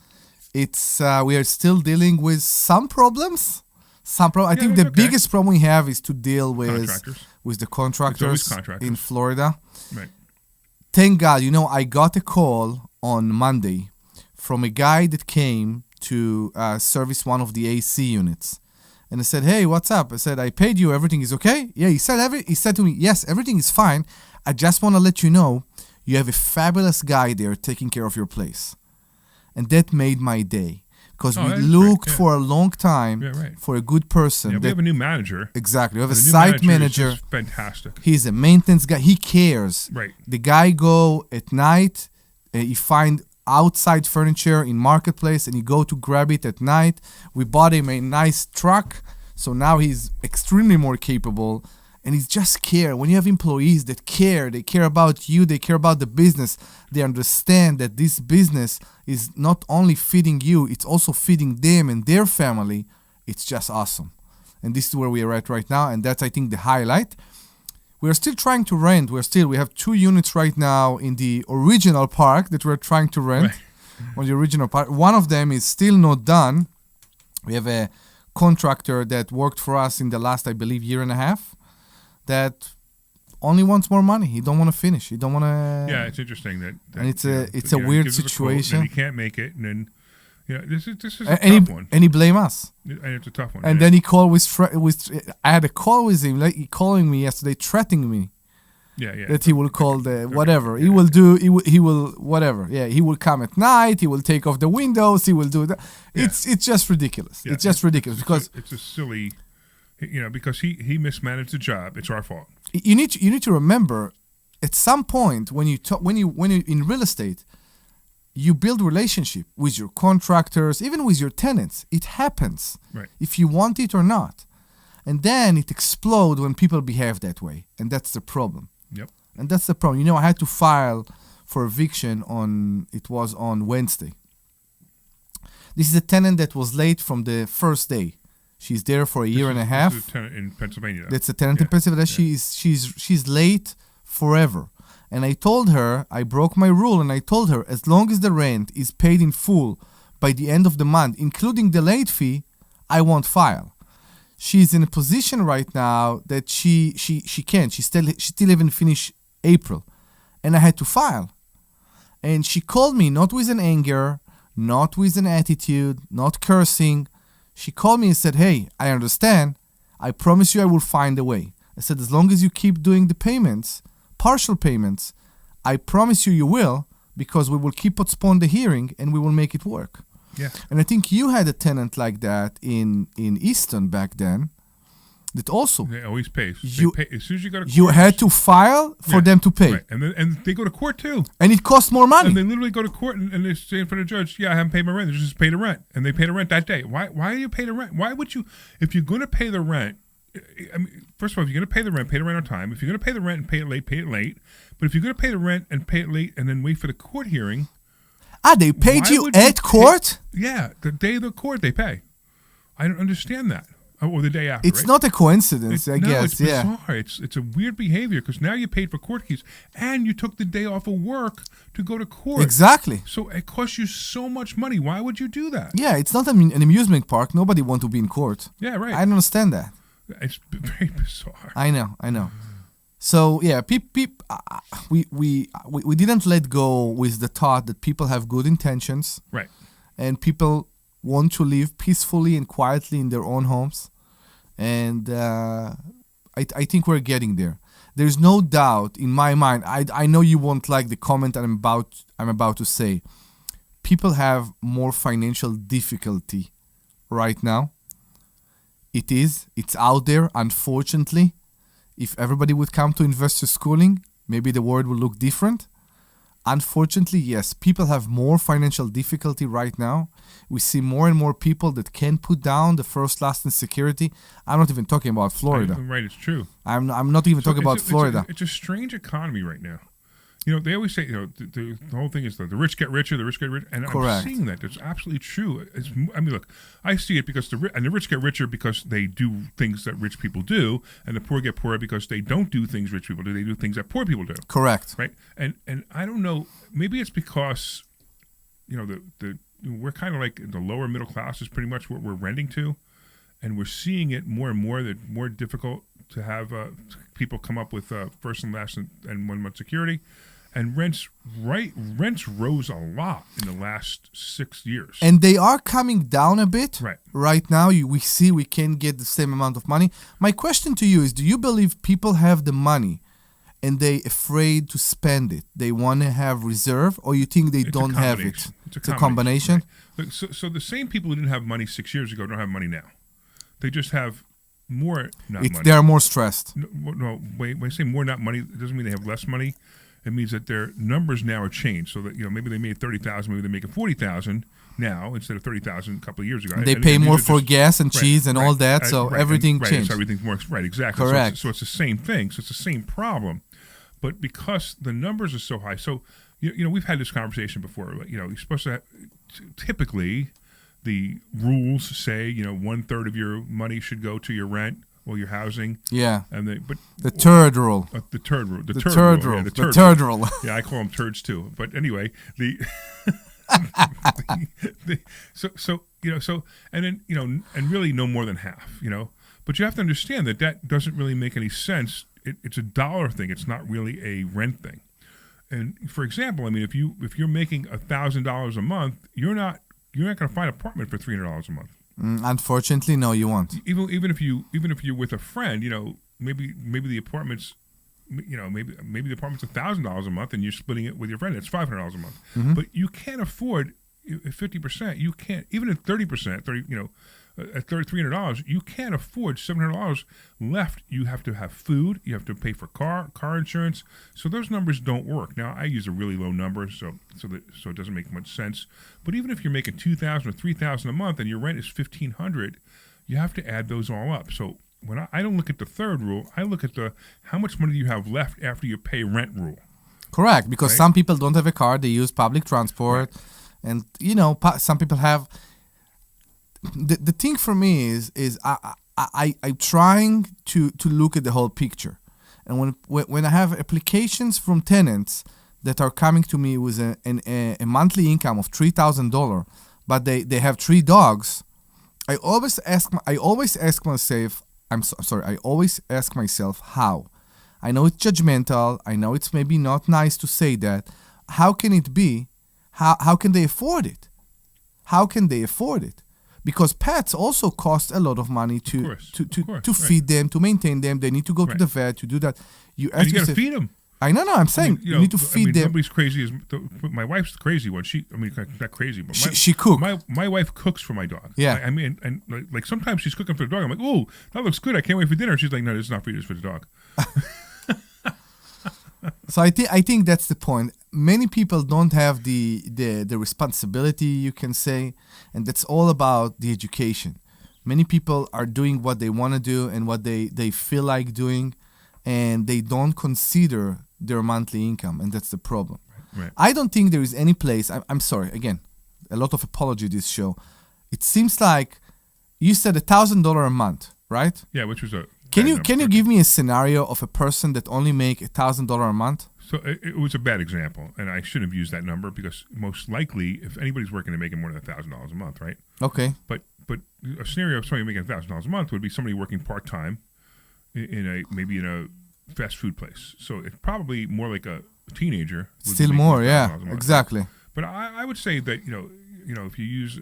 It's we are still dealing with some problems. I think the biggest problem we have is to deal with the contractors in Florida. Right. Thank God, I got a call on Monday from a guy that came to service one of the AC units. And I said, hey, what's up? I said, I paid you. Everything is okay? Yeah, he said to me, yes, everything is fine. I just want to let you know you have a fabulous guy there taking care of your place. And that made my day. Because we looked for a long time for a good person. Yeah, we have a new manager. Exactly. We have a site manager. Is fantastic. He's a maintenance guy. He cares. Right. The guy go at night. He find outside furniture in marketplace and he go to grab it at night. We bought him a nice truck. So now he's extremely more capable. And he's just care. When you have employees that care, they care about you, they care about the business. They understand that this business is not only feeding you, it's also feeding them and their family. It's just awesome. And this is where we are at right now. And that's, I think, the highlight. We're still trying to rent. We have 2 units right now in the original park that we're trying to rent. On the original park. One of them is still not done. We have a contractor that worked for us in the last, I believe, year and a half. That only wants more money. He don't want to finish. He don't want to. Yeah, it's interesting that and it's a weird situation. He can't make it, and then this is a tough one. And he blame us. And it's a tough one. And then he called with I had a call with him. Like he calling me yesterday, threatening me. Yeah. That he will call the whatever. He will do. He will whatever. Yeah, he will come at night. He will take off the windows. He will do that. Yeah. It's just ridiculous. Yeah. It's just ridiculous because it's a silly. Because he mismanaged the job. It's our fault. You need to remember, at some point when you in real estate, you build relationship with your contractors, even with your tenants. It happens, right? If you want it or not, and then it explodes when people behave that way, and that's the problem. Yep. And that's the problem. I had to file for eviction on Wednesday. This is a tenant that was late from the first day. She's there for a year and a half. This is a tenant in Pennsylvania. That's a tenant in Pennsylvania. She's late forever. And I told her, I broke my rule, and I told her, as long as the rent is paid in full by the end of the month, including the late fee, I won't file. She's in a position right now that she can't. She still haven't finished April, and I had to file. And she called me not with an anger, not with an attitude, not cursing. She called me and said, "Hey, I understand. I promise you I will find a way." I said, "As long as you keep doing the payments, partial payments, I promise you will, because we will keep postpone the hearing and we will make it work." Yeah. And I think you had a tenant like that in Easton back then that also They always pay. You- They pay. As soon as you go to court, you had to file for Yeah, them to pay. Right. And they go to court too. And it costs more money. And they literally go to court and they say in front of the judge, "Yeah, I haven't paid my rent." They just pay the rent, and they pay the rent that day. Why do you pay the rent? Why would you, if you're going to pay the rent? I mean, first of all, if you're going to pay the rent on time. If you're going to pay the rent and pay it late, pay it late. But if you're going to pay the rent and pay it late and then wait for the court hearing, They paid why you would at court? Yeah, the day of the court they pay. I don't understand that. Or the day after. It's right? not a coincidence, I No, guess. it's Yeah. bizarre. It's a weird behavior because now you paid for court keys and you took the day off of work to go to court. Exactly. So it costs you so much money. Why would you do that? Yeah, it's not an amusement park. Nobody want to be in court. Yeah, right. I don't understand that. It's very bizarre. I know. So yeah, we didn't let go with the thought that people have good intentions Right. and people want to live peacefully and quietly in their own homes, and I think we're getting there. There's no doubt in my mind. I know you won't like the comment I'm about to say. People have more financial difficulty right now. It's out there, unfortunately. If everybody would come to investor schooling, maybe the world would look different. Unfortunately, yes, people have more financial difficulty right now. We see more and more people that can't put down the first, last, and security. I'm not even talking about Florida. Right, it's true. I'm not even talking about Florida. It's a strange economy right now. You know, they always say, the whole thing is that the rich get richer, the rich get richer. And Correct. I'm seeing that. It's absolutely true. I mean, look, I see it because the rich get richer because they do things that rich people do, and the poor get poorer because they don't do things rich people do. They do things that poor people do. Correct. Right? And I don't know, maybe it's because, we're kind of like the lower middle class is pretty much what we're renting to, and we're seeing it more and more that more difficult to have people come up with first and last and 1 month security. And rents rose a lot in the last 6 years. And they are coming down a bit. Right. Right now, we see we can get the same amount of money. My question to you is, do you believe people have the money and they afraid to spend it? They want to have reserve, or you think they don't have it? It's a combination. Right. Look, so the same people who didn't have money 6 years ago don't have money now. They just have more money. They are more stressed. No, when I say more not money, it doesn't mean they have less money. It means that their numbers now are changed. So that maybe they made 30,000, maybe they're making 40,000 now instead of 30,000 a couple of years ago. They pay more for gas and cheese and all that, so everything changed. So everything's more exactly. Correct. So it's the same thing. So it's the same problem, but because the numbers are so high. So we've had this conversation before. You're supposed to typically the rules say 1/3 of your money should go to your rent or your housing. Yeah. And the third rule. The third rule. The third rule. Yeah, I call them turds too. But anyway, and then and really no more than half. But you have to understand that doesn't really make any sense. It's a dollar thing. It's not really a rent thing. And for example, I mean, if you're making $1,000 a month, you're not going to find an apartment for $300 a month. Unfortunately, no, you won't. Even if you're with a friend, maybe the apartment's maybe the apartment's $1,000 a month, and you're splitting it with your friend. It's $500 a month. Mm-hmm. But you can't afford 50%. You can't even at 30%. At $300, you can't afford $700 left. You have to have food. You have to pay for car insurance. So those numbers don't work. Now I use a really low number, so it doesn't make much sense. But even if you're making $2,000 or $3,000 a month and your rent is $1,500, you have to add those all up. So when I don't look at the third rule, I look at the how much money do you have left after you pay rent rule. Correct, because some people don't have a car; they use public transport, and some people have. The thing for me is I'm trying to look at the whole picture, and when I have applications from tenants that are coming to me with a monthly income of $3,000, but they have 3 dogs, I always ask myself, I always ask myself how. I know it's judgmental. I know it's maybe not nice to say that. How can it be? How can they afford it? How can they afford it? Because pets also cost a lot of money to feed them, to maintain them. They need to go to the vet to do that. You got to feed them. I know. I'm saying you need to feed them. Nobody's crazy as my wife's the crazy one. Not crazy, but she cooks. My wife cooks for my dog. Yeah. I mean, and like sometimes she's cooking for the dog. I'm like, oh, that looks good. I can't wait for dinner. She's like, no, this is not for you. It's for the dog. So I think that's the point. Many people don't have the responsibility, you can say, and that's all about the education. Many people are doing what they want to do and what they feel like doing, and they don't consider their monthly income, and that's the problem. Right. I don't think there is any place. I'm sorry, again, a lot of apology this show. It seems like you said $1,000 a month, right? Yeah, which was a Can you give me a scenario of a person that only make $1,000 a month? So it was a bad example, and I shouldn't have used that number because most likely, if anybody's working, they're making more than $1,000 a month, right? Okay. But a scenario of somebody making $1,000 a month would be somebody working part time maybe in a fast food place. So it's probably more like a teenager. Still more, yeah, exactly. But I would say that if you use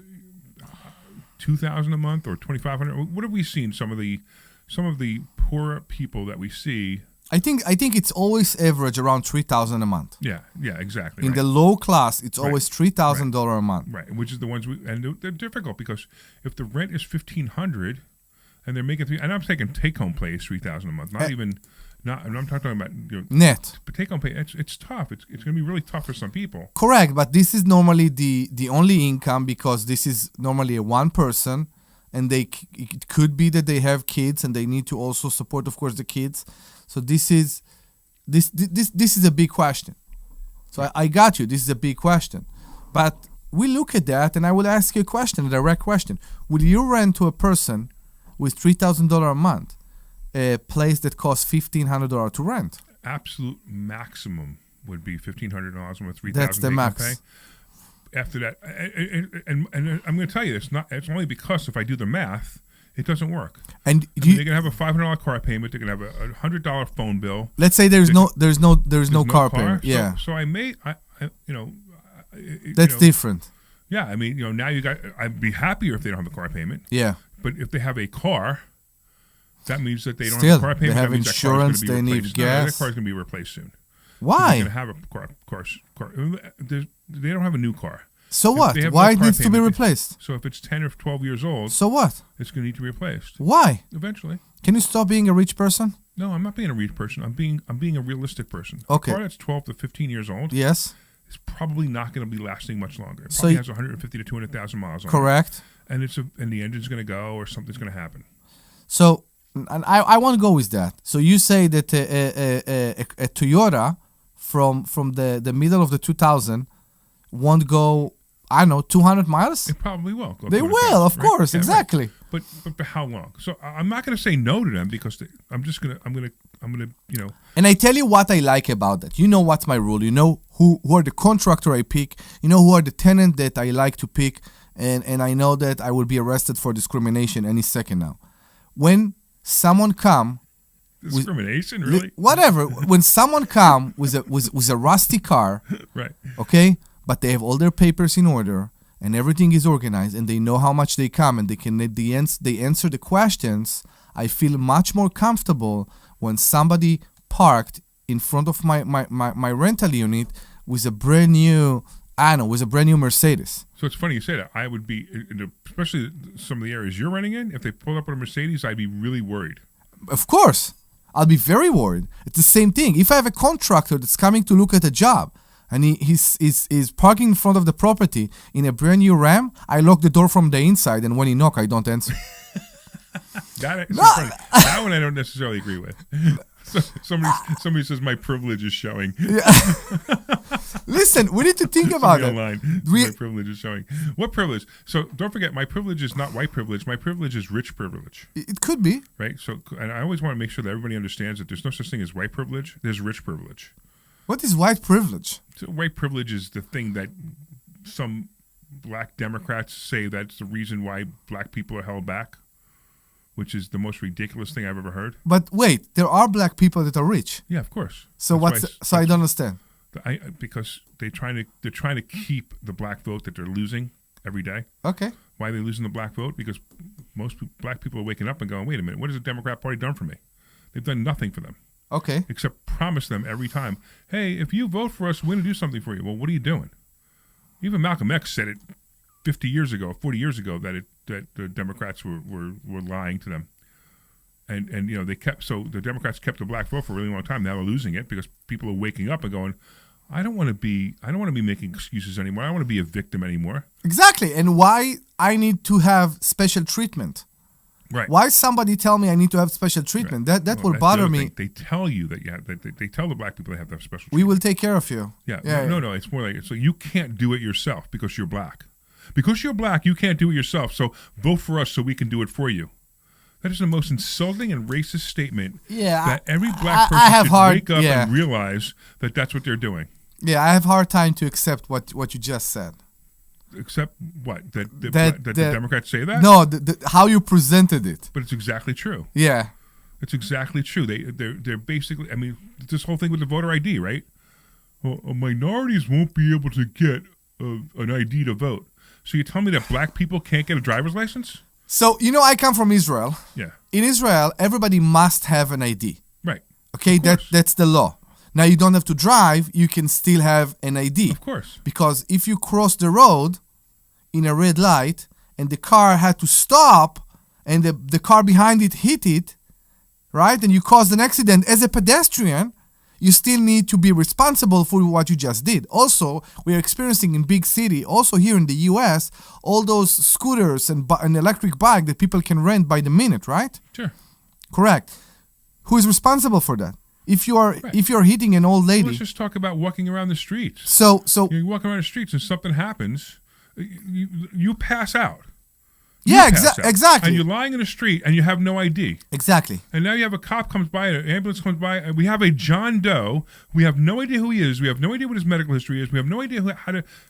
2,000 a month or 2,500, what have we seen? Some of the poor people that we see. I think it's always average around $3,000 a month. Yeah, exactly. In the low class, it's always $3,000 a month. Right, which is the ones and they're difficult because if the rent is $1,500 and they're making and I'm taking take home pay is $3,000 a month. I'm talking about net. But take home pay, it's tough. It's going to be really tough for some people. Correct, but this is normally the only income because this is normally a one person, and it could be that they have kids and they need to also support, of course, the kids. So this is a big question. So I got you. This is a big question, but we look at that, and I will ask you a question, a direct question: will you rent to a person with $3,000 a month a place that costs $1,500 to rent? Absolute maximum would be $1,500 a month. $3,000. That's the max. Pay. After that, and I'm going to tell you, it's only because if I do the math, it doesn't work. And they're going to have a $500 car payment. They're going to have a $100 phone bill. Let's say there's no car payment. Yeah. So that's different. Yeah, I mean, now I'd be happier if they don't have a car payment. Yeah. But if they have a car, that means that they don't Still, have a car payment. They have insurance. They need gas. That car's going to be replaced soon. Why? They're going to have a car. They don't have a new car. So what? Why it needs to be replaced? So if it's 10 or 12 years old, so what? It's going to need to be replaced. Why? Eventually. Can you stop being a rich person? No, I'm not being a rich person. I'm being a realistic person. Okay. A car that's 12 to 15 years old. Yes. It's probably not going to be lasting much longer. It probably has 150 to 200,000 miles on it. Correct. And the engine's going to go or something's going to happen. So, and I want to go with that. So you say that a Toyota from the middle of the 2000 won't go, I don't know, 200 miles? It probably will. They will, of course, yeah, exactly. Right. But for how long? So I'm not going to say no to them because I'm going to. And I tell you what I like about that. You know what's my rule. You know who are the contractor I pick. You know who are the tenant that I like to pick. And I know that I will be arrested for discrimination any second now. When someone come. Discrimination, really? Whatever. When someone come with a rusty car. Right. Okay. But they have all their papers in order and everything is organized and they know how much they come and they answer the questions. I feel much more comfortable when somebody parked in front of my rental unit with a brand new Mercedes. So it's funny you say that. I would be, especially some of the areas you're renting in, if they pulled up with a Mercedes, I'd be really worried. Of course. I'll be very worried. It's the same thing. If I have a contractor that's coming to look at a job, and he's parking in front of the property in a brand new Ram, I lock the door from the inside, and when he knock, I don't answer. Funny. That one I don't necessarily agree with. So somebody says my privilege is showing. Yeah. Listen, we need to think about it. My privilege is showing. What privilege? So don't forget, my privilege is not white privilege. My privilege is rich privilege. It could be. Right? So, and I always want to make sure that everybody understands that there's no such thing as white privilege. There's rich privilege. What is white privilege? So white privilege is the thing that some black Democrats say that's the reason why black people are held back, which is the most ridiculous thing I've ever heard. But wait, there are black people that are rich. Yeah, of course. So I don't understand. Because they're trying to keep the black vote that they're losing every day. Okay. Why are they losing the black vote? Because most black people are waking up and going, wait a minute, what has the Democrat Party done for me? They've done nothing for them. Okay. Except promise them every time, hey, if you vote for us, we're going to do something for you. Well, what are you doing? Even Malcolm X said it 40 years ago, that the Democrats were lying to them. And the Democrats kept the black vote for a really long time. Now they're losing it because people are waking up and going, I don't want to be making excuses anymore. I don't want to be a victim anymore. Exactly. And why I need to have special treatment. Right. Why somebody tell me I need to have special treatment? Right. That will bother me. They tell you that they tell the black people they have to have special treatment. We will take care of you. Yeah. No. It's more like, so you can't do it yourself because you're black. Because you're black, you can't do it yourself. So vote for us so we can do it for you. That is the most insulting and racist statement. Yeah. That every black person should wake up and realize that that's what they're doing. Yeah, I have a hard time to accept what you just said. Except what? That the Democrats say that? No, how you presented it. But it's exactly true. Yeah. It's exactly true. They're basically, I mean, this whole thing with the voter ID, right? Well, minorities won't be able to get an ID to vote. So you tell me that black people can't get a driver's license? So, I come from Israel. Yeah. In Israel, everybody must have an ID. Right. Okay, that's the law. Now, you don't have to drive. You can still have an ID. Of course. Because if you cross the road in a red light and the car had to stop and the car behind it hit it, right, and you caused an accident as a pedestrian, you still need to be responsible for what you just did. Also, we are experiencing in big city, also here in the U.S., all those scooters and electric bike that people can rent by the minute, right? Sure. Correct. Who is responsible for that? If you are hitting an old lady, let's just talk about walking around the streets. So you walk around the streets and something happens, you pass out. Yeah, exactly. And you're lying in the street and you have no ID. Exactly. And now you have a cop comes by, an ambulance comes by, and we have a John Doe. We have no idea who he is. We have no idea what his medical history is. We have no idea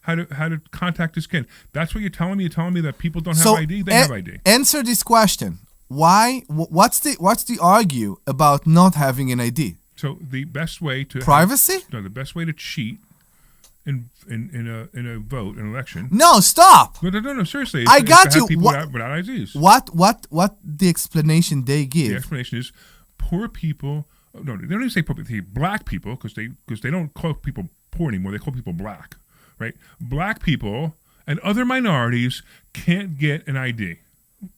how to contact his kin. That's what you're telling me. You're telling me that people don't have ID. They have ID. Answer this question. Why? What's the argue about not having an ID? So the best way to privacy? The best way to cheat in a vote, an election. No, stop. No, seriously. I got you. People without IDs. What the explanation they give? The explanation is poor people. No, they don't even say poor people. Black people, because they don't call people poor anymore. They call people black, right? Black people and other minorities can't get an ID.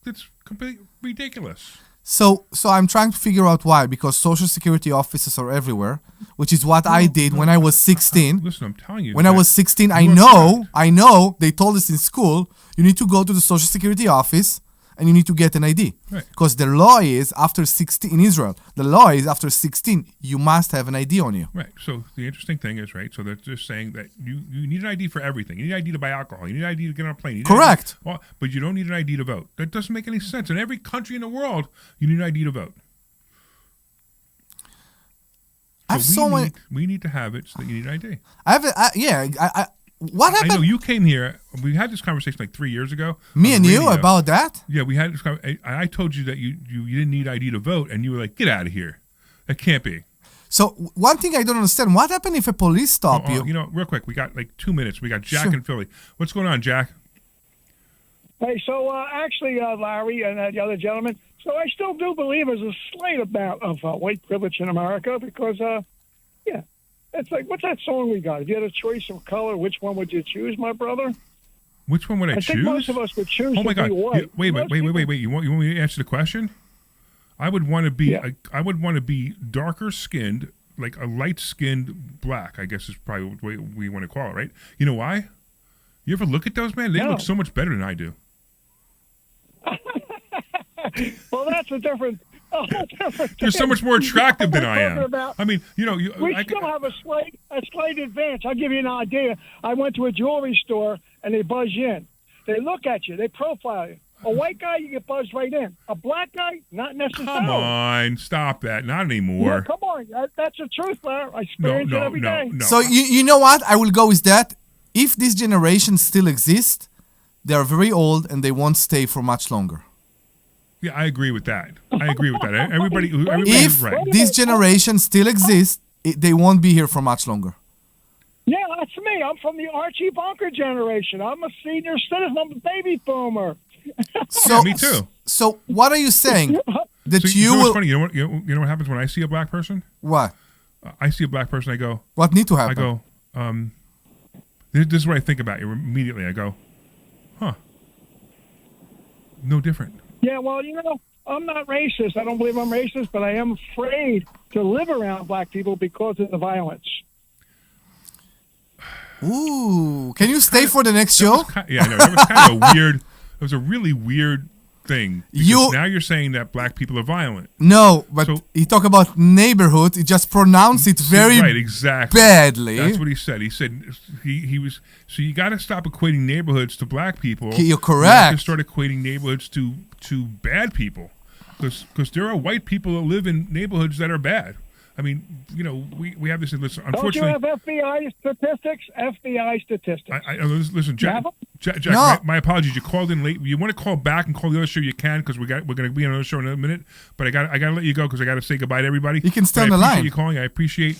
That's completely ridiculous. So I'm trying to figure out why, because Social Security offices are everywhere, which is what I did when I was 16. Listen, I'm telling you. When I was 16, I know, they told us in school, you need to go to the Social Security office and you need to get an ID. Right. Because the law is after 16, in Israel, the law is after 16, you must have an ID on you. Right. So the interesting thing is, right, so they're just saying that you need an ID for everything. You need an ID to buy alcohol. You need an ID to get on a plane. Correct. But you don't need an ID to vote. That doesn't make any sense. In every country in the world, you need an ID to vote. We need to have it so that you need an ID. What happened? I know you came here. We had this conversation like 3 years ago. Me and you about that? Yeah, we had this conversation. I told you that you didn't need ID to vote, and you were like, get out of here. That can't be. So one thing I don't understand, what happened if a police stop you? Real quick, we got like 2 minutes. We got Jack in Philly. What's going on, Jack? Hey, so actually, Larry and the other gentleman, so I still do believe there's a slight amount of white privilege in America because, it's like, what's that song we got? If you had a choice of color, which one would you choose, my brother? Which one would I choose? I think most of us would choose to be white. Wait. You want me to answer the question? I would want to be I would want to be darker skinned, like a light skinned black, I guess is probably the way we want to call it, right? You know why? You ever look at those, man? They look so much better than I do. Well, that's a different. You're so much more attractive than I am. I mean, we still have a slight advantage. I'll give you an idea. I went to a jewelry store and they buzz you in. They look at you. They profile you. A white guy, you get buzzed right in. A black guy, not necessarily. Come on, stop that. Not anymore. Yeah, come on. That's the truth, Larry. I experience it every day. No. So you know what? I will go with that. If this generation still exists, they are very old and they won't stay for much longer. Yeah, I agree with that. Everybody If right. this generation still exists, they won't be here for much longer. Yeah, that's me. I'm from the Archie Bunker generation. I'm a senior citizen. I'm a baby boomer. So, me too. So what are you saying? That So, you know what's will... funny? You know what happens when I see a black person? What? I see a black person, I go, What need to happen? I go, this is what I think about you immediately. I go, huh, no different. Yeah, well, I'm not racist. I don't believe I'm racist, but I am afraid to live around black people because of the violence. Ooh, can you stay for the next show? Yeah, I know. That was kind of a weird, it was a really weird thing. You- Now you're saying that black people are violent. No, but So- he talk about neighborhood. He just pronounced it very Right, exactly. badly. That's what he said. He said he was. So you got to stop equating neighborhoods to black people. You're You have correct. to start equating neighborhoods to bad people, because there are white people that live in neighborhoods that are bad. I mean, we have this. Listen, Don't you unfortunately, have FBI statistics? FBI statistics. listen, Jack. Yeah. Jack, No. my apologies. You called in late. You want to call back and call the other show? You can, because we're going to be on another show in a minute. But I got to let you go because I got to say goodbye to everybody. You can stay But on the I appreciate line. you calling.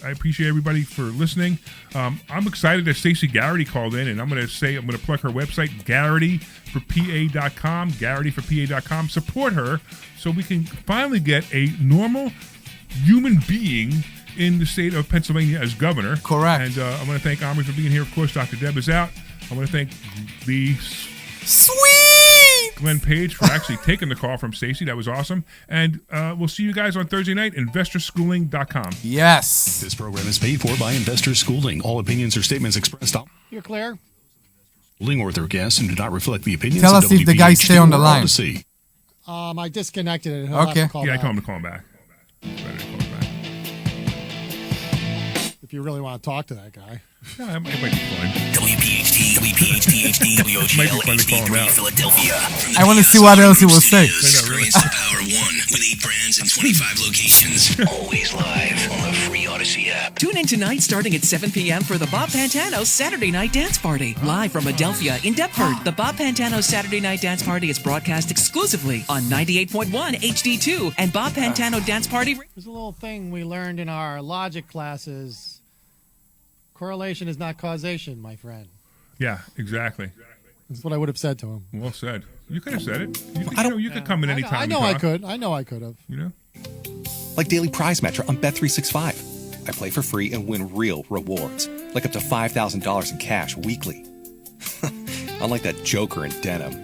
I appreciate everybody for listening. I'm excited that Stacey Garrity called in, and I'm going to plug her website, GarrityForPA.com. GarrityForPA.com. Support her so we can finally get a normal human being in the state of Pennsylvania as governor. Correct. And I want to thank Omri for being here. Of course, Dr. Deb is out. I want to thank the Sweet! Glenn Page for actually taking the call from Stacey. That was awesome. And we'll see you guys on Thursday night, investorschooling.com. Yes. This program is paid for by Investor Schooling. All opinions or statements expressed on You're clear? Schooling or their guests and do not reflect the opinions Tell of us if the guy WPHT stay on the or line. Odyssey. I disconnected it. He'll have Okay. to call Yeah, I back told him to call him back. Better to call him back. if you really want to talk to that guy. Yeah, it might be fun. WPHT, WPHT-HD, Might be fun to call him WOGL out. Philadelphia. From the I wanna Beyond see what Zero else he Group will say. Studios, I know, really. Experience the Power of One with 8 brands and 25 locations. Always live on the free Odyssey app. Tune in tonight starting at 7 p.m. for the Bob Pantano Saturday Night Dance Party. Live from Adelphia in Deptford, the Bob Pantano Saturday Night Dance Party is broadcast exclusively on 98.1 HD2 and Bob Pantano Dance Party. There's a little thing we learned in our logic classes. Correlation is not causation, my friend. Yeah, exactly. That's what I would have said to him. Well said. You could have said it. You could come in any time. I know I could. I know I could have. You know? Like Daily Prize Matcher on Bet365. I play for free and win real rewards, like up to $5,000 in cash weekly. Unlike that joker in denim.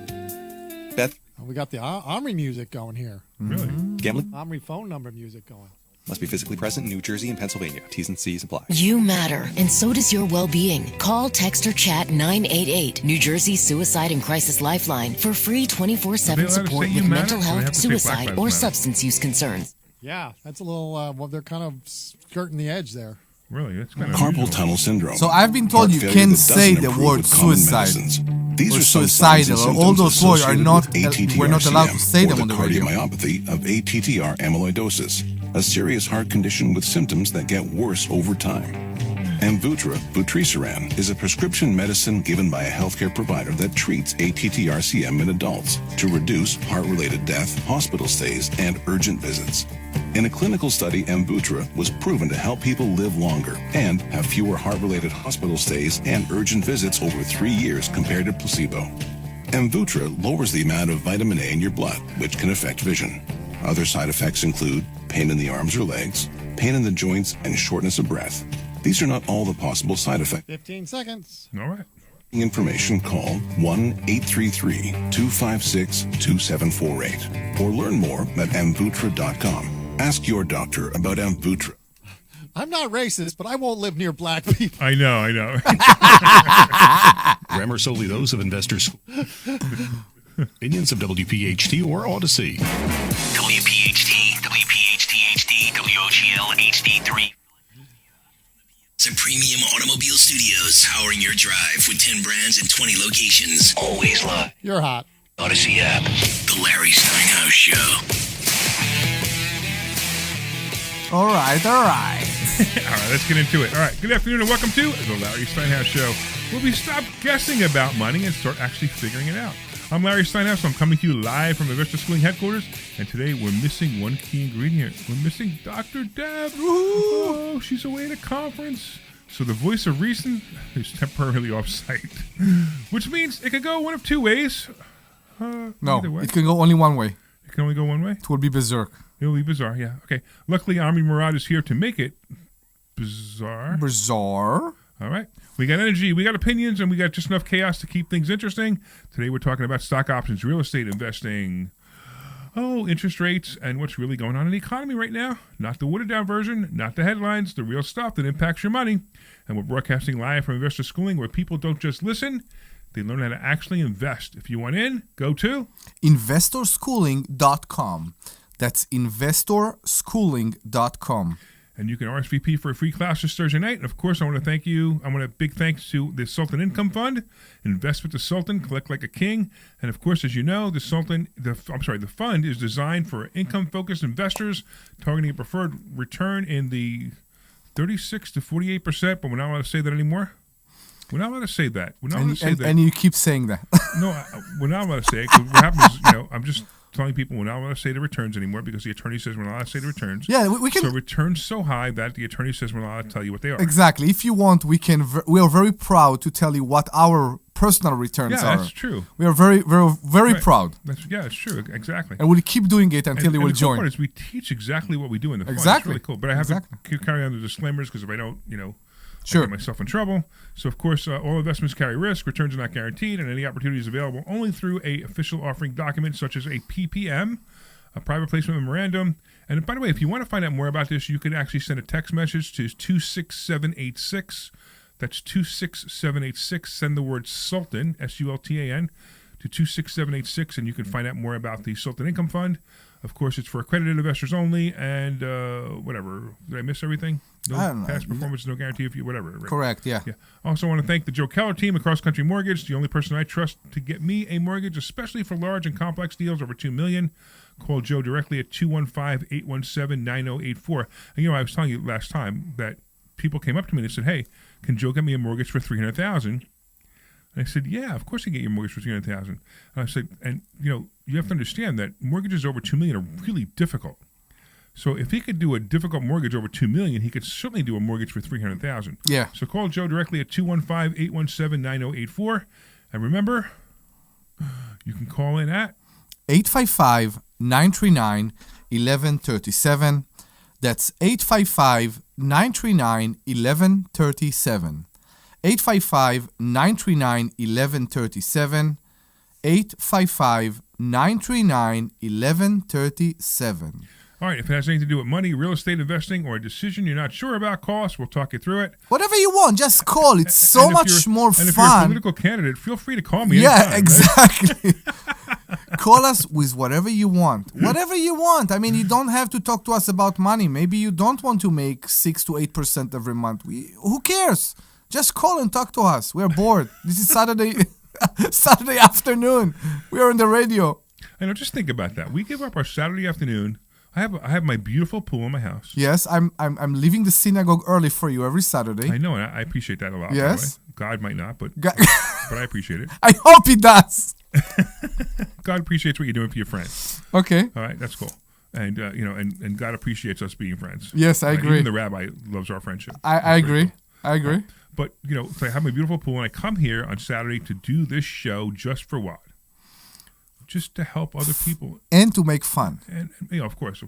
Beth, We got the Omri music going here. Really? gambling Omri phone number music going. must be physically present in New Jersey and Pennsylvania. T's and C's apply. You matter, and so does your well-being. Call, text, or chat 988, New Jersey's Suicide and Crisis Lifeline, for free 24/7 Are they allowed to support say you with matter, mental or they have health, to say Black suicide, Lives or Matter? substance use concerns. Yeah, that's a little. Well, they're kind of skirting the edge there. Really? That's kind of Carpal unusual. tunnel syndrome. So I've been told Heart you failure can't that say doesn't the improve word with common suicide medicines. These or are some signs and suicidal. All symptoms those words are associated not. with We're not allowed to say ATTR-CM, them or on the the radio. cardiomyopathy of ATTR amyloidosis, a serious heart condition with symptoms that get worse over time. Amvuttra, vutrisiran, is a prescription medicine given by a healthcare provider that treats ATTR-CM in adults to reduce heart-related death, hospital stays, and urgent visits. In a clinical study, Amvuttra was proven to help people live longer and have fewer heart-related hospital stays and urgent visits over 3 years compared to placebo. Amvuttra lowers the amount of vitamin A in your blood, which can affect vision. Other side effects include pain in the arms or legs, pain in the joints, and shortness of breath. These are not all the possible side effects. 15 seconds. All right. Information, call 1-833-256-2748 or learn more at amvuttra.com. Ask your doctor about Amvuttra. I'm not racist, but I won't live near black people. I know. Grammar solely those of investors. Opinions of WPHT or Odyssey. WPHT, WPHT-HD, WOGL HD3. Some premium automobile studios powering your drive with 10 brands and 20 locations. Always live. You're hot. Odyssey app. The Larry Steinhouse Show. All right. All right, let's get into it. All right, good afternoon and welcome to the Larry Steinhouse Show. where we stop guessing about money and start actually figuring it out. I'm Larry Steinhouse. I'm coming to you live from Investor Schooling headquarters, and today we're missing one key ingredient. We're missing Dr. Deb. Oh, she's away at a conference. So the voice of reason is temporarily off-site, which means it could go one of two ways. No, it can go only one way. It can only go one way? It will be berserk. It will be bizarre, yeah. Okay. Luckily, Omri Morad is here to make it bizarre. Bizarre. All right. We got energy, we got opinions, and we got just enough chaos to keep things interesting. Today we're talking about stock options, real estate investing, interest rates, and what's really going on in the economy right now. Not the watered-down version, not the headlines, the real stuff that impacts your money. And we're broadcasting live from Investor Schooling, where people don't just listen, they learn how to actually invest. If you want in, go to investorschooling.com. That's investorschooling.com. And you can RSVP for a free class this Thursday night. And of course, I want to thank you. I want a big thanks to the Sultan Income Fund. Invest with the Sultan, collect like a king. And of course, as you know, the fund is designed for income-focused investors, targeting a preferred return in the 36 to 48%. But we're not allowed to say that anymore. We're not allowed to say that. We're not allowed to say that. And you keep saying that. No, we're not allowed to say it. 'Cause what happens is, I'm just telling people we're not allowed to say the returns anymore because the attorney says we're not allowed to say the returns. Yeah, we can. So returns so high that the attorney says we're not allowed to tell you what they are. Exactly. If you want, we can. We are very proud to tell you what our personal returns are. Yeah, that's true. We are very Right. proud. It's true. Exactly. And we'll keep doing it until you will the cool join. part is we teach exactly what we do in the fund. Exactly. It's really cool. But I have to carry on the disclaimers because if I don't, Sure. I get myself in trouble. So, of course, all investments carry risk. Returns are not guaranteed, and any opportunity is available only through a official offering document such as a PPM, a private placement memorandum. And by the way, if you want to find out more about this, you can actually send a text message to 26786. That's 26786. Send the word Sultan, SULTAN, to 26786, and you can find out more about the Sultan Income Fund. Of course, it's for accredited investors only, and whatever. Did I miss everything? No I don't know. past performance, no guarantee if you whatever. Right? Correct, yeah. Also want to thank the Joe Keller team at Cross Country Mortgage, the only person I trust to get me a mortgage, especially for large and complex deals over $2 million. Call Joe directly at 215-817-9084. And I was telling you last time that people came up to me and said, "Hey, can Joe get me a mortgage for $300,000?" And I said, "Yeah, of course I can get you a mortgage for $300,000." And I said, and you have to understand that mortgages over $2 million are really difficult. So if he could do a difficult mortgage over $2 million, he could certainly do a mortgage for $300,000. Yeah. So call Joe directly at 215-817-9084. And remember, you can call in at 855-939-1137. That's 855-939-1137. 855-939-1137. 855-939-1137. All right, if it has anything to do with money, real estate investing, or a decision you're not sure about costs, we'll talk you through it. Whatever you want, just call. It's so much more and fun. if you're a political candidate, feel free to call me Yeah, anytime, exactly. Call us with whatever you want. Whatever you want. I mean, you don't have to talk to us about money. Maybe you don't want to make 6 to 8% every month. Who cares? Just call and talk to us. We're bored. This is Saturday afternoon. We are on the radio. Just think about that. We give up our Saturday afternoon. I have my beautiful pool in my house. Yes, I'm leaving the synagogue early for you every Saturday. I know, and I appreciate that a lot. Yes. By the way. God might not, but I appreciate it. I hope he does. God appreciates what you're doing for your friends. Okay. All right, that's cool. And and God appreciates us being friends. Yes, I agree. Even the rabbi loves our friendship. I agree. Cool. I agree. But so I have my beautiful pool, and I come here on Saturday to do this show just for what? Just to help other people and to make fun. And of course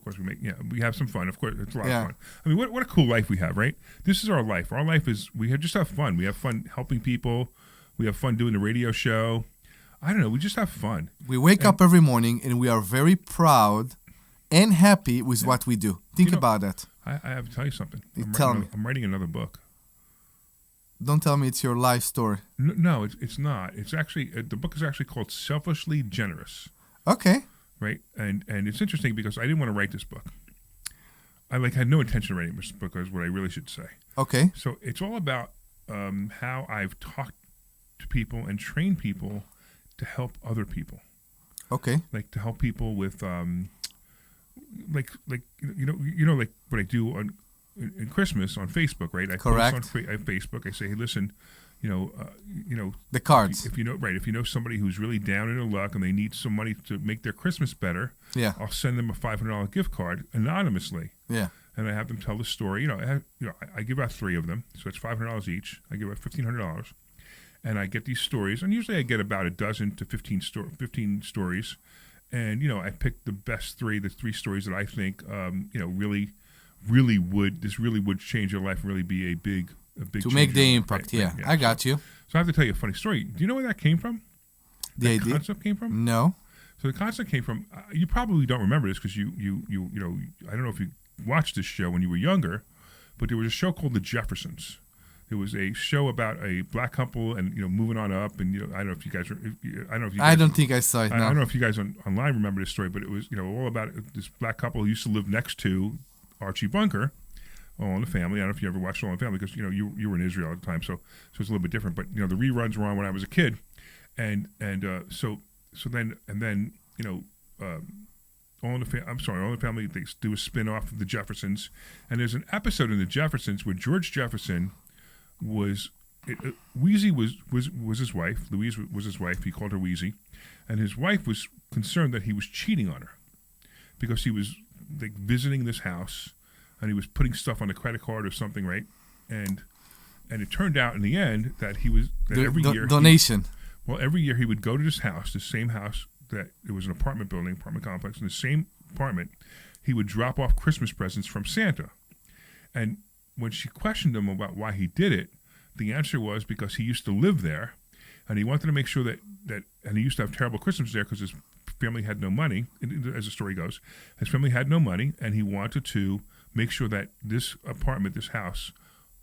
we have some fun. Of course, it's a lot of fun. I mean, what a cool life we have, right? This is our life. Our life is just have fun. We have fun helping people. We have fun doing the radio show. I don't know. We just have fun. We wake up every morning and we are very proud and happy with what we do. Think about that. I have to tell you something. I'm writing another book. Don't tell me it's your life story. No, it's not. It's actually the book is actually called Selfishly Generous. Okay. Right, and it's interesting because I didn't want to write this book. I had no intention of writing this book, is what I really should say. Okay. So it's all about how I've talked to people and trained people to help other people. Okay. Like to help people with like what I do in Christmas on Facebook, right? I Correct. post on Facebook. I say, hey, listen, The cards. If you know somebody who's really down in their luck and they need some money to make their Christmas better, Yeah. I'll send them a $500 gift card anonymously. Yeah. And I have them tell the story. I give out 3 of them, so it's $500 each. I give out $1,500, and I get these stories. And usually I get about a dozen to 15 stories. And I pick the best 3, the 3 stories that I think really would change your life, and really be a big to make the impact. Right, yeah, I got you. So I have to tell you a funny story. Do you know where that came from? The The idea? concept came from? No. So the concept came from. You probably don't remember this because you I don't know if you watched this show when you were younger, but there was a show called The Jeffersons. It was a show about a black couple and moving on up, and I don't know if you guys. I don't think I saw it. I No. don't know if you guys online remember this story, but it was all about this black couple who used to live next to Archie Bunker, All in the Family. I don't know if you ever watched All in the Family because you were in Israel at the time, so it's a little bit different. But the reruns were on when I was a kid, and so then All in the Family. They do a spin-off of The Jeffersons, and there's an episode in The Jeffersons where George Jefferson Wheezy was his wife. Louise was his wife. He called her Wheezy, and his wife was concerned that he was cheating on her because he was visiting this house and he was putting stuff on a credit card or something, right? And it turned out in the end that he was every year donation. Every year he would go to this house, the same house that it was an apartment complex. In the same apartment, he would drop off Christmas presents from Santa. And when she questioned him about why he did it, the answer was because he used to live there, and he wanted to make sure that and he used to have terrible Christmas there because his family had no money, as the story goes. His family had no money, and he wanted to make sure that this apartment, this house,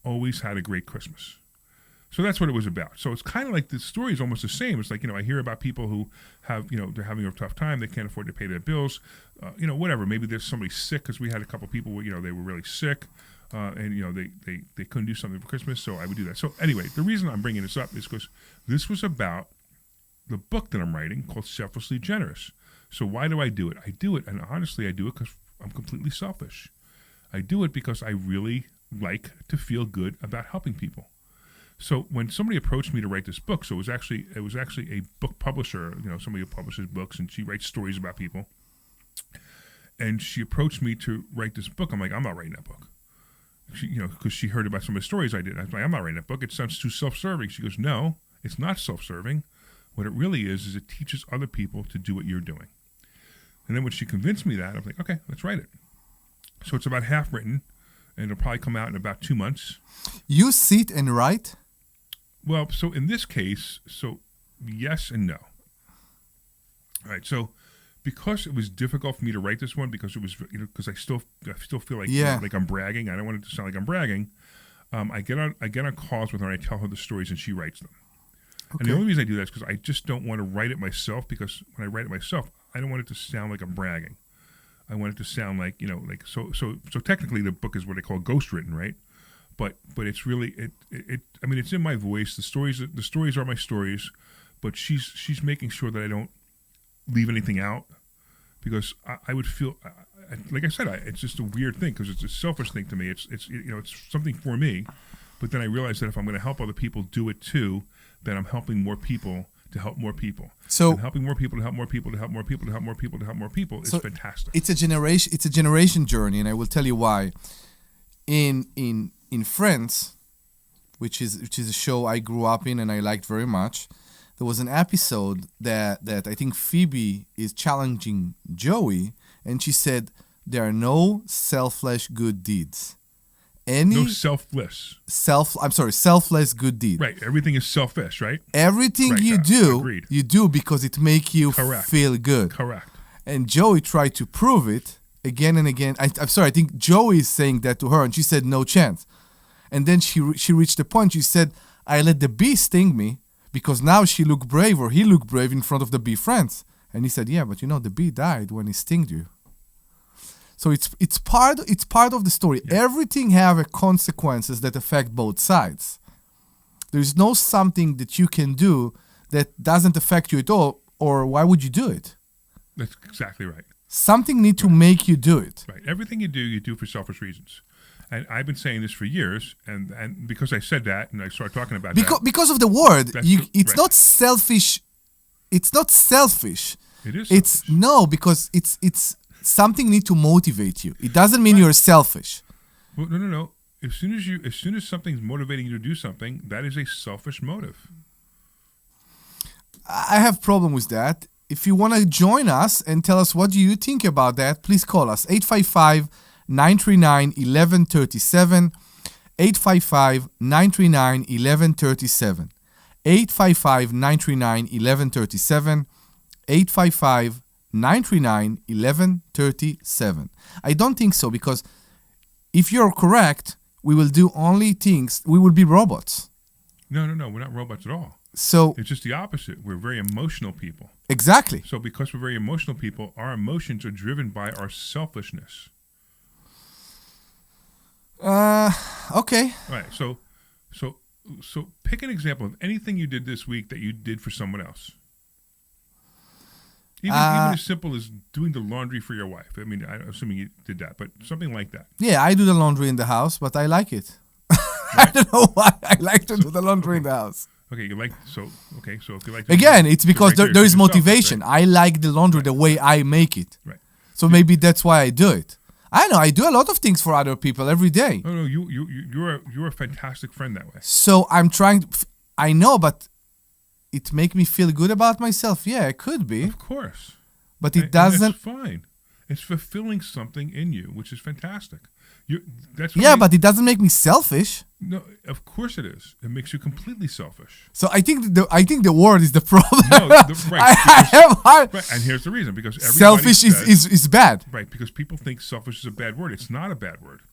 always had a great Christmas. So that's what it was about. So it's kind of like the story is almost the same. It's like, I hear about people who have, they're having a tough time. They can't afford to pay their bills, whatever. Maybe there's somebody sick because we had a couple people where, they were really sick. And they couldn't do something for Christmas, so I would do that. So anyway, the reason I'm bringing this up is because this was about the book that I'm writing called Selflessly Generous. So why do I do it? I do it, and honestly, I do it because I'm completely selfish. I do it because I really like to feel good about helping people. So when somebody approached me to write this book, so it was actually a book publisher, somebody who publishes books, and she writes stories about people. And she approached me to write this book. I'm like, I'm not writing that book. Because she heard about some of the stories I did. I was like, I'm not writing that book. It sounds too self-serving. She goes, no, it's not self-serving. What it really is it teaches other people to do what you're doing. And then when she convinced me that, I was like, okay, let's write it. So it's about half written, and it'll probably come out in about 2 months. You sit and write? Well, so in this case, yes and no. All right, so because it was difficult for me to write this one, because it was, because I still feel like like I'm bragging. I don't want it to sound like I'm bragging. I get on calls with her and I tell her the stories and she writes them. Okay. And the only reason I do that is because I just don't want to write it myself, because when I write it myself, I don't want it to sound like I'm bragging. I want it to sound like so technically the book is what they call ghostwritten, right? But it's really I mean, it's in my voice. The stories are my stories, but she's making sure that I don't leave anything out, because I would feel like I said, it's just a weird thing because it's a selfish thing to me. It's something for me, but then I realize that if I'm going to help other people do it too, then I'm helping more people to help more people. So and helping more people to help more people to help more people to help more people to help more people is fantastic. It's a generation journey, and I will tell you why. In Friends, which is a show I grew up in and I liked very much, there was an episode that I think Phoebe is challenging Joey, and she said there are no selfless good deeds. Selfless good deed. Right, everything is selfish, right? Everything right, you do because it make you feel good. Correct. And Joey tried to prove it again and again. I'm sorry, I think Joey is saying that to her, and she said no chance. And then she reached the point. She said, I let the bee sting me because now he looked brave in front of the bee friends. And he said, yeah, but the bee died when he stinged you. So it's part of the story. Yeah. Everything have consequences that affect both sides. There's no something that you can do that doesn't affect you at all, or why would you do it? That's exactly right. Something need to make you do it. Right. Everything you do for selfish reasons. And I've been saying this for years, and because I said that, and I started talking about because of the word, it's right. not selfish. It's not selfish. It is. It's selfish. no, because it's something need to motivate you. It doesn't mean you're selfish. Well, no. As soon as something's motivating you to do something, that is a selfish motive. I have problem with that. If you want to join us and tell us what do you think about that, please call us 855-939-1137, 855-939-1137, 855-939-1137, 855-939-1137. I don't think so, because if you're correct, we will do only things, we will be robots. No, we're not robots at all. So it's just the opposite. We're very emotional people. Exactly. So because we're very emotional people, our emotions are driven by our selfishness. Okay. Right. So pick an example of anything you did this week that you did for someone else. Even as simple as doing the laundry for your wife. I mean, I'm assuming you did that, but something like that. Yeah, I do the laundry in the house, but I like it. I don't know why I like to do the laundry in the house. Okay, so if you like again, it's because there is motivation. Selfish, right? I like the laundry the way I make it. Right. So maybe that's why I do it. I know I do a lot of things for other people every day. No, you're a fantastic friend that way. So I'm trying. I know, but it make me feel good about myself. Yeah, it could be. Of course. But it doesn't. It's fine. It's fulfilling something in you, which is fantastic. But it doesn't make me selfish. No, of course it is. It makes you completely selfish. So I think the word is the problem. No, right. And here's the reason: because selfish is bad. Right, because people think selfish is a bad word. It's not a bad word.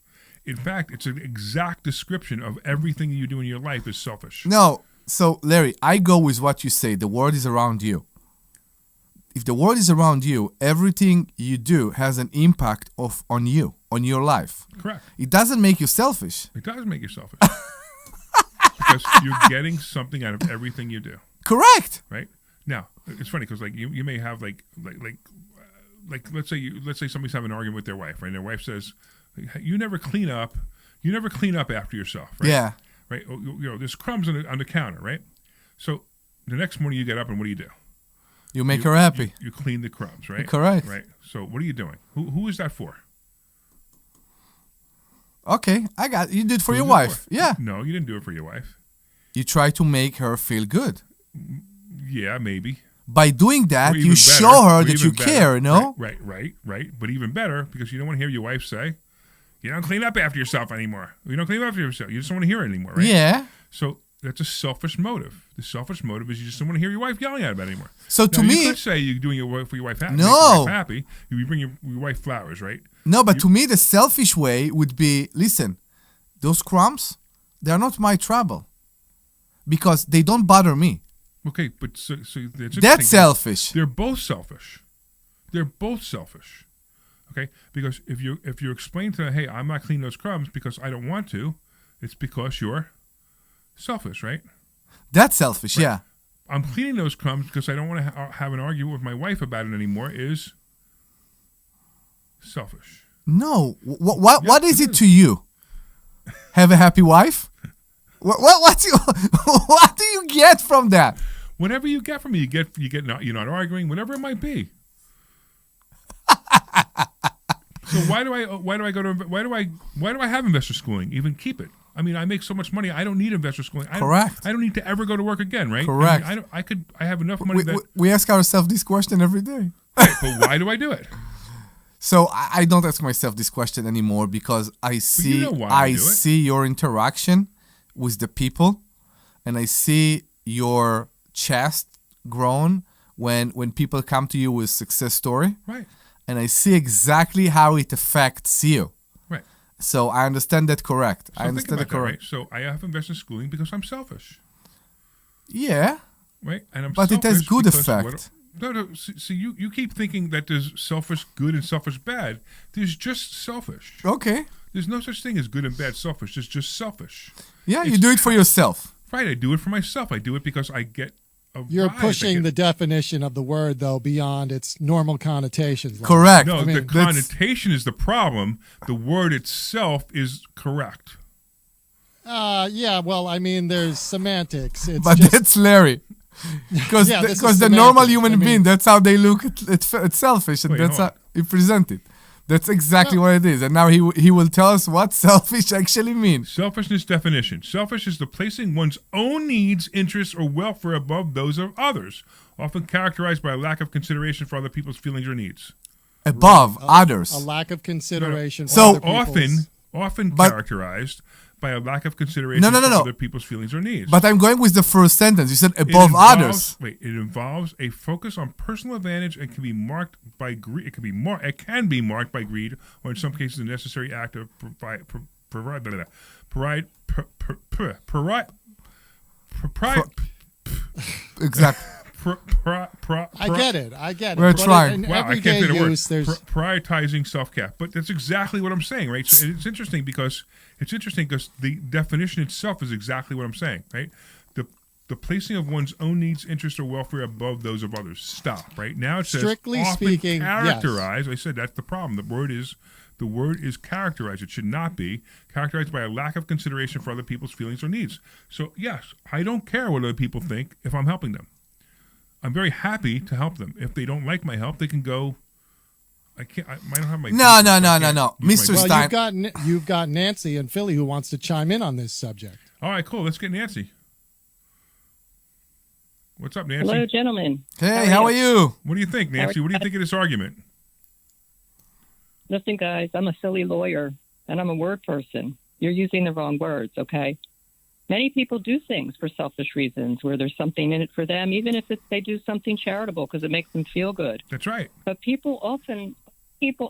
In fact, it's an exact description of everything you do in your life is selfish. No, so Larry, I go with what you say. The word is around you. If the world is around you, everything you do has an impact on you, on your life. Correct. It doesn't make you selfish. It does make you selfish. Because you're getting something out of everything you do. Correct. Right? Now, it's funny because like you may have like let's say somebody's having an argument with their wife, right? And their wife says, "You never clean up after yourself." Right? Yeah. Right? There's crumbs on the counter, right? So the next morning you get up and what do? You make her happy. You clean the crumbs, right? Correct. Right. So what are you doing? Who is that for? Okay, I got it. You did it for your wife. Yeah. No, you didn't do it for your wife. You try to make her feel good. Yeah, maybe. By doing that, you show her that you care, no? Right. But even better, because you don't want to hear your wife say, "You don't clean up after yourself anymore." You don't clean up after yourself. You just don't want to hear it anymore, right? Yeah. So that's a selfish motive. The selfish motive is you just don't want to hear your wife yelling at about it anymore. So to me, you could say you're doing it for your wife happy. No. Happy. You bring your wife flowers, right? No, but to me, the selfish way would be, listen, those crumbs, they're not my trouble. Because they don't bother me. Okay, but so that's selfish. They're both selfish. Okay? Because if you explain to them, hey, I'm not cleaning those crumbs because I don't want to, it's because you're selfish, right? That's selfish, right. Yeah. I'm cleaning those crumbs because I don't want to have an argument with my wife about it anymore is selfish. No. What is it to you? Have a happy wife? What do you get from that? Whatever you get from me, you're not arguing, whatever it might be. So why do I have investor schooling? Even keep it. I mean, I make so much money. I don't need investor schooling. Correct. I don't need to ever go to work again, right? Correct. I mean, I have enough money we ask ourselves this question every day. Right, but why do I do it? So I don't ask myself this question anymore because I see see your interaction with the people, and I see your chest grown when people come to you with success story. Right. And I see exactly how it affects you. Right. So I understand that correct. So I understand it correct. Right? So I have investor schooling because I'm selfish. Yeah. Right. And but it has good effect. No. See, you keep thinking that there's selfish good and selfish bad. There's just selfish. Okay. There's no such thing as good and bad selfish. There's just selfish. Yeah, you do it for yourself. Right. I do it for myself. I do it because I get You're vibe. pushing the definition of the word, though, beyond its normal connotations. Correct. No, I mean, the connotation is the problem. The word itself is correct. Yeah, well, I mean, there's semantics. It's But just, that's Larry. Because Yeah, this is the normal semantics. human I mean- being, that's how they look at it's selfish, and Wait, that's hold how he present it. That's exactly what it is. And now he will tell us what selfish actually means. Selfishness definition. Selfish is the placing one's own needs, interests, or welfare above those of others, often characterized by a lack of consideration for other people's feelings or needs. Above others. a lack of consideration for So- other people's... Often But- characterized by a lack of consideration No. for other people's feelings or needs. But I'm going with the first sentence. You said It above involves- others. Wait, it involves a focus on personal advantage and can be marked by greed. It can be marked by greed, or in some cases, a necessary act of Exactly. I get it. We're But trying. in Wow, I everyday can't say the word. use, there's... Prioritizing self-care. But that's exactly what I'm saying, right? So it's interesting because the definition itself is exactly what I'm saying, right? The placing of one's own needs, interests, or welfare above those of others. Stop, right? Now it says Strictly often speaking, characterized. I said that's the problem. The word is characterized. It should not be characterized by a lack of consideration for other people's feelings or needs. So yes, I don't care what other people think if I'm helping them. I'm very happy to help them. If they don't like my help, they can go. I can't. I don't have my. No, papers. Mr. Well, Stein. you've got Nancy in Philly who wants to chime in on this subject. All right, cool. Let's get Nancy. What's up, Nancy? Hello, gentlemen. Hey, how are you? What do you think, Nancy? What do you think of this argument? Listen, guys, I'm a silly lawyer, and I'm a word person. You're using the wrong words, okay? Many people do things for selfish reasons where there's something in it for them, even if they do something charitable because it makes them feel good. That's right. But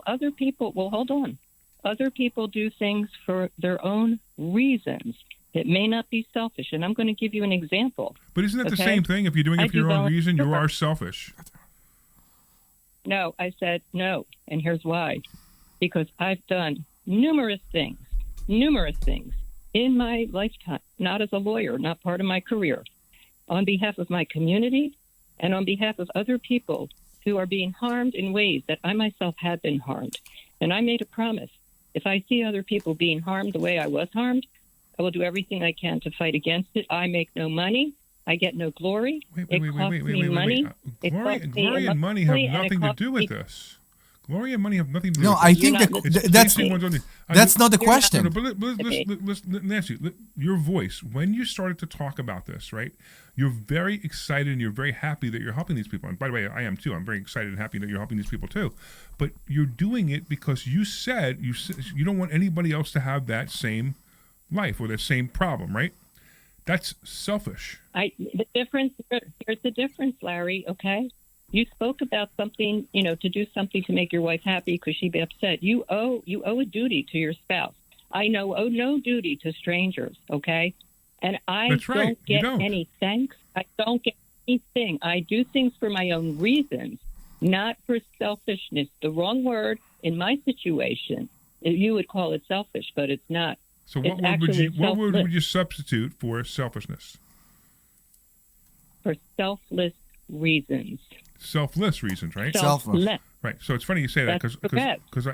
other people, well, hold on. Other people do things for their own reasons. It may not be selfish, and I'm going to give you an example. But isn't that the okay? same thing? If you're doing it for your own reason, you volunteer. are selfish. No, I said no, and here's why. Because I've done numerous things in my lifetime, not as a lawyer, not part of my career, on behalf of my community and on behalf of other people who are being harmed in ways that I myself have been harmed. And I made a promise. If I see other people being harmed the way I was harmed, I will do everything I can to fight against it. I make no money. I get no glory. It costs me money. Glory and money have nothing to do with this. Glory and money have nothing to do No, with I this. think that's not the question. But Nancy, your voice, when you started to talk about this, right, you're very excited and you're very happy that you're helping these people. And by the way, I am too. I'm very excited and happy that you're helping these people too. But you're doing it because you said you don't want anybody else to have that same life or that same problem, right? That's selfish. Here's the difference, Larry, okay? You spoke about something, to do something to make your wife happy because she'd be upset. You owe a duty to your spouse. I owe no duty to strangers, okay? And I don't get any thanks. I don't get anything. I do things for my own reasons, not for selfishness. The wrong word in my situation, you would call it selfish, but it's not. So what word would you substitute for selfishness? For selfless reasons. Selfless reasons, right? Selfless. Right. So it's funny you say that because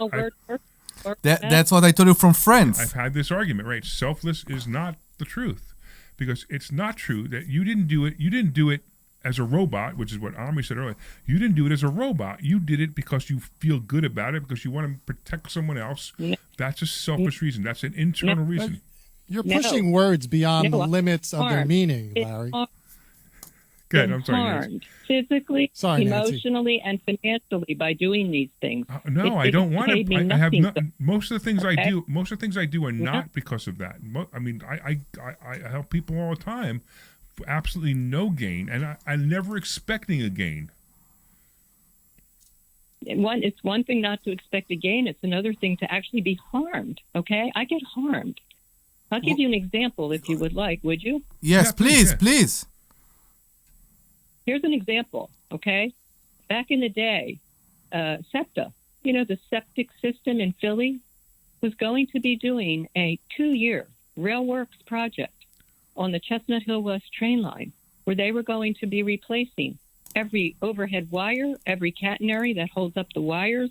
that's what I told you from friends. I've had this argument, right? Selfless is not the truth because it's not true that you didn't do it. You didn't do it as a robot, which is what Omri said earlier. You didn't do it as a robot. You did it because you feel good about it because you want to protect someone else. That's a selfish reason. That's an internal reason. You're pushing words beyond the limits of their meaning, Larry. Good. I'm sorry, Nancy. Physically, Nancy. emotionally, and financially by doing these things. No, I don't want to. I have most of the things okay. I do. Most of the things I do are not because of that. I mean, I help people all the time for absolutely no gain, and I'm never expecting a gain. It's one thing not to expect a gain. It's another thing to actually be harmed. Okay, I get harmed. I'll give you an example if you would like. Would you? Yes, please. Here's an example, okay? Back in the day, SEPTA, the septic system in Philly, was going to be doing a 2-year rail works project on the Chestnut Hill West train line. where they were going to be replacing every overhead wire, every catenary that holds up the wires,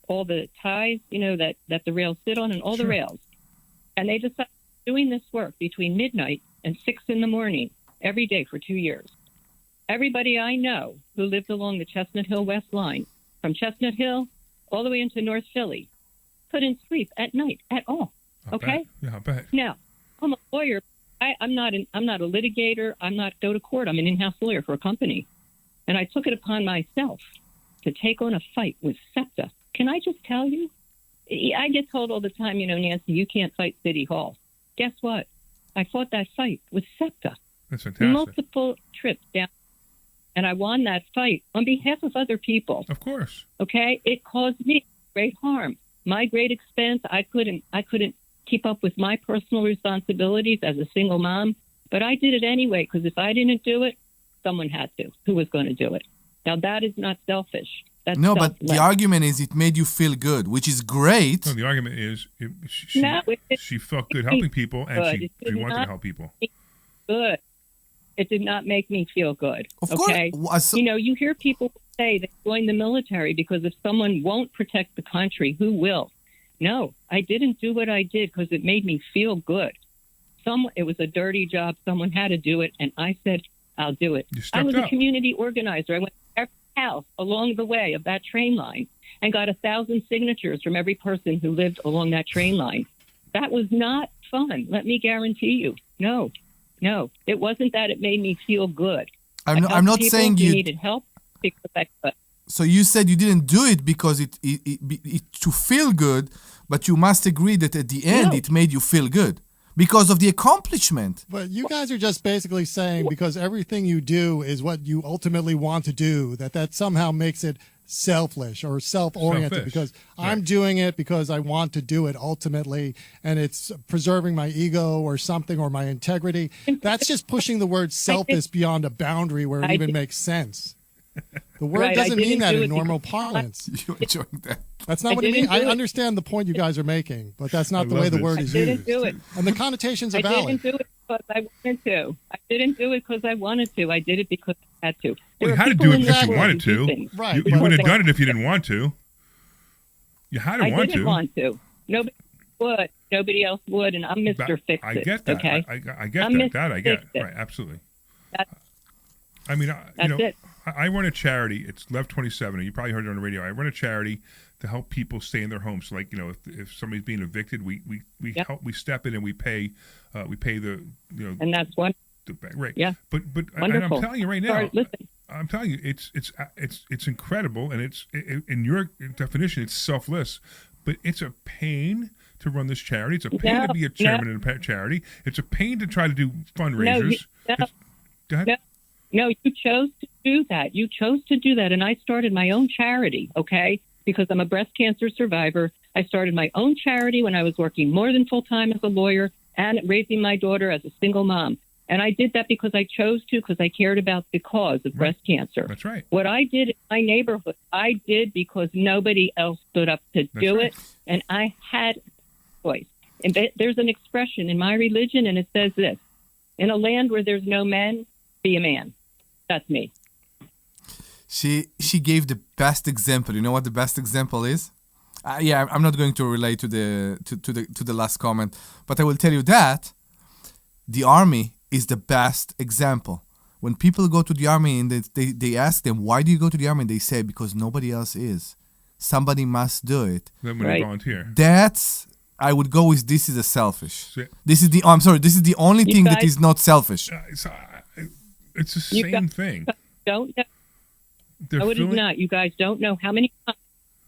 all the ties, that the rails sit on, and all the rails. And they decided doing this work between midnight and 6 in the morning every day for 2 years. Everybody I know who lived along the Chestnut Hill West line, from Chestnut Hill all the way into North Philly, couldn't sleep at night at all. Okay? Yeah, I bet. Now, I'm a lawyer. I'm not a litigator. I'm not go to court. I'm an in-house lawyer for a company. And I took it upon myself to take on a fight with SEPTA. Can I just tell you? I get told all the time, Nancy, you can't fight City Hall. Guess what? I fought that fight with SEPTA. That's fantastic. Multiple trips down. And I won that fight on behalf of other people. Of course. Okay? It caused me great harm. My great expense, I couldn't keep up with my personal responsibilities as a single mom, but I did it anyway, because if I didn't do it, someone had to. Who was going to do it? Now, that is not selfish. That's no, selfless. but the argument is it made you feel good, which is great. No, the argument is she felt good helping people, and she wanted to help people. Good. It did not make me feel good. Of okay? course. You hear people say they join the military because if someone won't protect the country, who will? No, I didn't do what I did because it made me feel good. It was a dirty job. Someone had to do it, and I said, I'll do it. I was a community organizer. I went to every house along the way of that train line and got 1,000 signatures from every person who lived along that train line. That was not fun. Let me guarantee you. No, it wasn't that it made me feel good. I'm not saying you needed help because I could. So you said you didn't do it because it to feel good, but you must agree that at the end it made you feel good because of the accomplishment. But you guys are just basically saying because everything you do is what you ultimately want to do, that somehow makes it selfish or self-oriented because I'm doing it because I want to do it ultimately, and it's preserving my ego or something or my integrity. That's just pushing the word selfish beyond a boundary where it even makes sense. The word doesn't mean that in normal parlance. You're enjoying that. That's not what it means. I understand the point you guys are making, but that's not the way the word is used. I didn't do it. And the connotations are valid. I didn't do it because I wanted to. I didn't do it because I wanted to. I did it because I had to. Well, you had to do it because you wanted to. Right. You wouldn't have done it if you didn't want to. You had to want to. I didn't want to. Nobody would. Nobody else would, and I'm Mr. Fix-It. I get that. Okay? I get that. That I get. Right, absolutely. I mean, I run a charity. It's Lev 27. You probably heard it on the radio. I run a charity to help people stay in their homes. So like, if somebody's being evicted, we help, we step in and we pay the, and that's one. Right. Yeah. But and I'm telling you right now, Sorry, listen. I'm telling you, it's incredible, and it's in your definition, it's selfless, but it's a pain to run this charity. It's a pain to be a chairman of a charity. It's a pain to try to do fundraisers. Go ahead. No, you chose to do that. You chose to do that. And I started my own charity, okay, because I'm a breast cancer survivor. I started my own charity when I was working more than full-time as a lawyer and raising my daughter as a single mom. And I did that because I chose to, because I cared about the cause of breast cancer. That's right. What I did in my neighborhood, I did because nobody else stood up to do it. And I had a choice. And there's an expression in my religion, and it says this: in a land where there's no men, be a man. That's me. She gave the best example. You know what the best example is? I'm not going to relate to the last comment, but I will tell you that the army is the best example. When people go to the army and they ask them, why do you go to the army? And they say, because nobody else is. Somebody must do it. Then when you volunteer. I would go with this is a selfish. This is the only thing that is not selfish. It's the same thing. Don't know. No, it is not. You guys don't know how many times.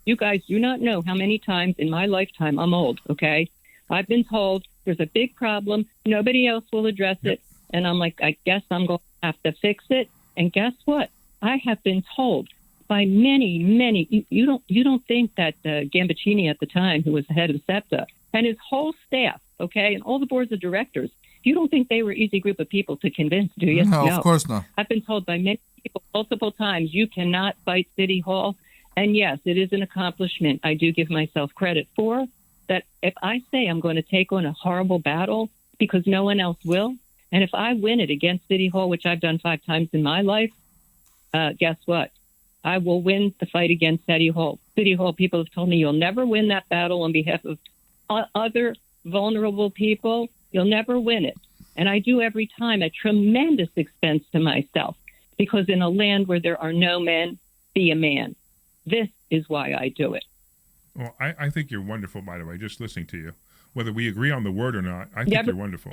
You guys do not know how many times in my lifetime, I'm old, okay? I've been told there's a big problem. Nobody else will address it. And I'm like, I guess I'm going to have to fix it. And guess what? I have been told by many, you don't think that Gambaccini at the time, who was the head of SEPTA, and his whole staff, okay, and all the boards of directors, you don't think they were an easy group of people to convince, do you? No, of course not. I've been told by many people multiple times, you cannot fight City Hall. And yes, it is an accomplishment I do give myself credit for, that if I say I'm going to take on a horrible battle because no one else will, And if I win it against City Hall, which I've done 5 times in my life, guess what? I will win the fight against City Hall. City Hall people have told me you'll never win that battle on behalf of other vulnerable people. You'll never win it. And I do every time at tremendous expense to myself, because in a land where there are no men, be a man. This is why I do it. Well, I think you're wonderful, by the way, just listening to you. Whether we agree on the word or not, I think you're wonderful.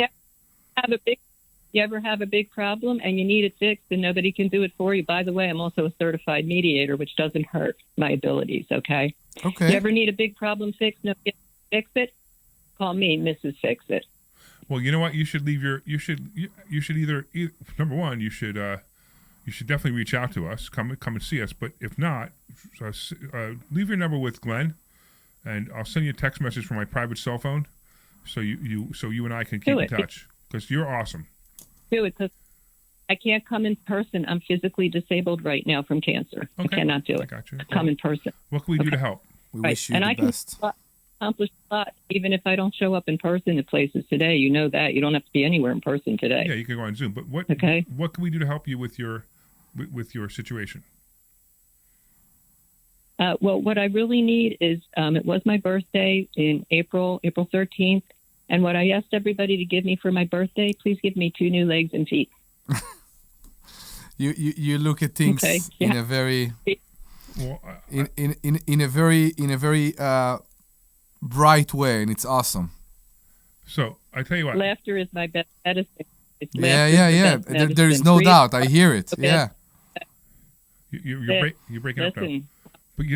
You ever have a big problem and you need it fixed and nobody can do it for you? By the way, I'm also a certified mediator, which doesn't hurt my abilities, okay? Okay. You ever need a big problem fixed? Nobody can fix it? Call me, Mrs. Fix It. Well, you know what? You should leave your. You should either number one. You should definitely reach out to us. Come and see us. But if not, leave your number with Glenn, and I'll send you a text message from my private cell phone, so you and I can keep in touch, because you're awesome. Do it, because I can't come in person. I'm physically disabled right now from cancer. Okay. I cannot do it. I got you. Come in person. What can we do to help? We wish you and the I best. Can accomplish a lot, even if I don't show up in person at places today. You know that. You don't have to be anywhere in person today. Yeah, you can go on Zoom. But what can we do to help you with your situation? Well, what I really need is, it was my birthday in April 13th. And what I asked everybody to give me for my birthday, please give me 2 new legs and feet. You look at things in a very in a very bright way, and it's awesome. So I tell you what, laughter is my best medicine. Yeah. There is no doubt. I hear it. Okay. Yeah. You're breaking up now. But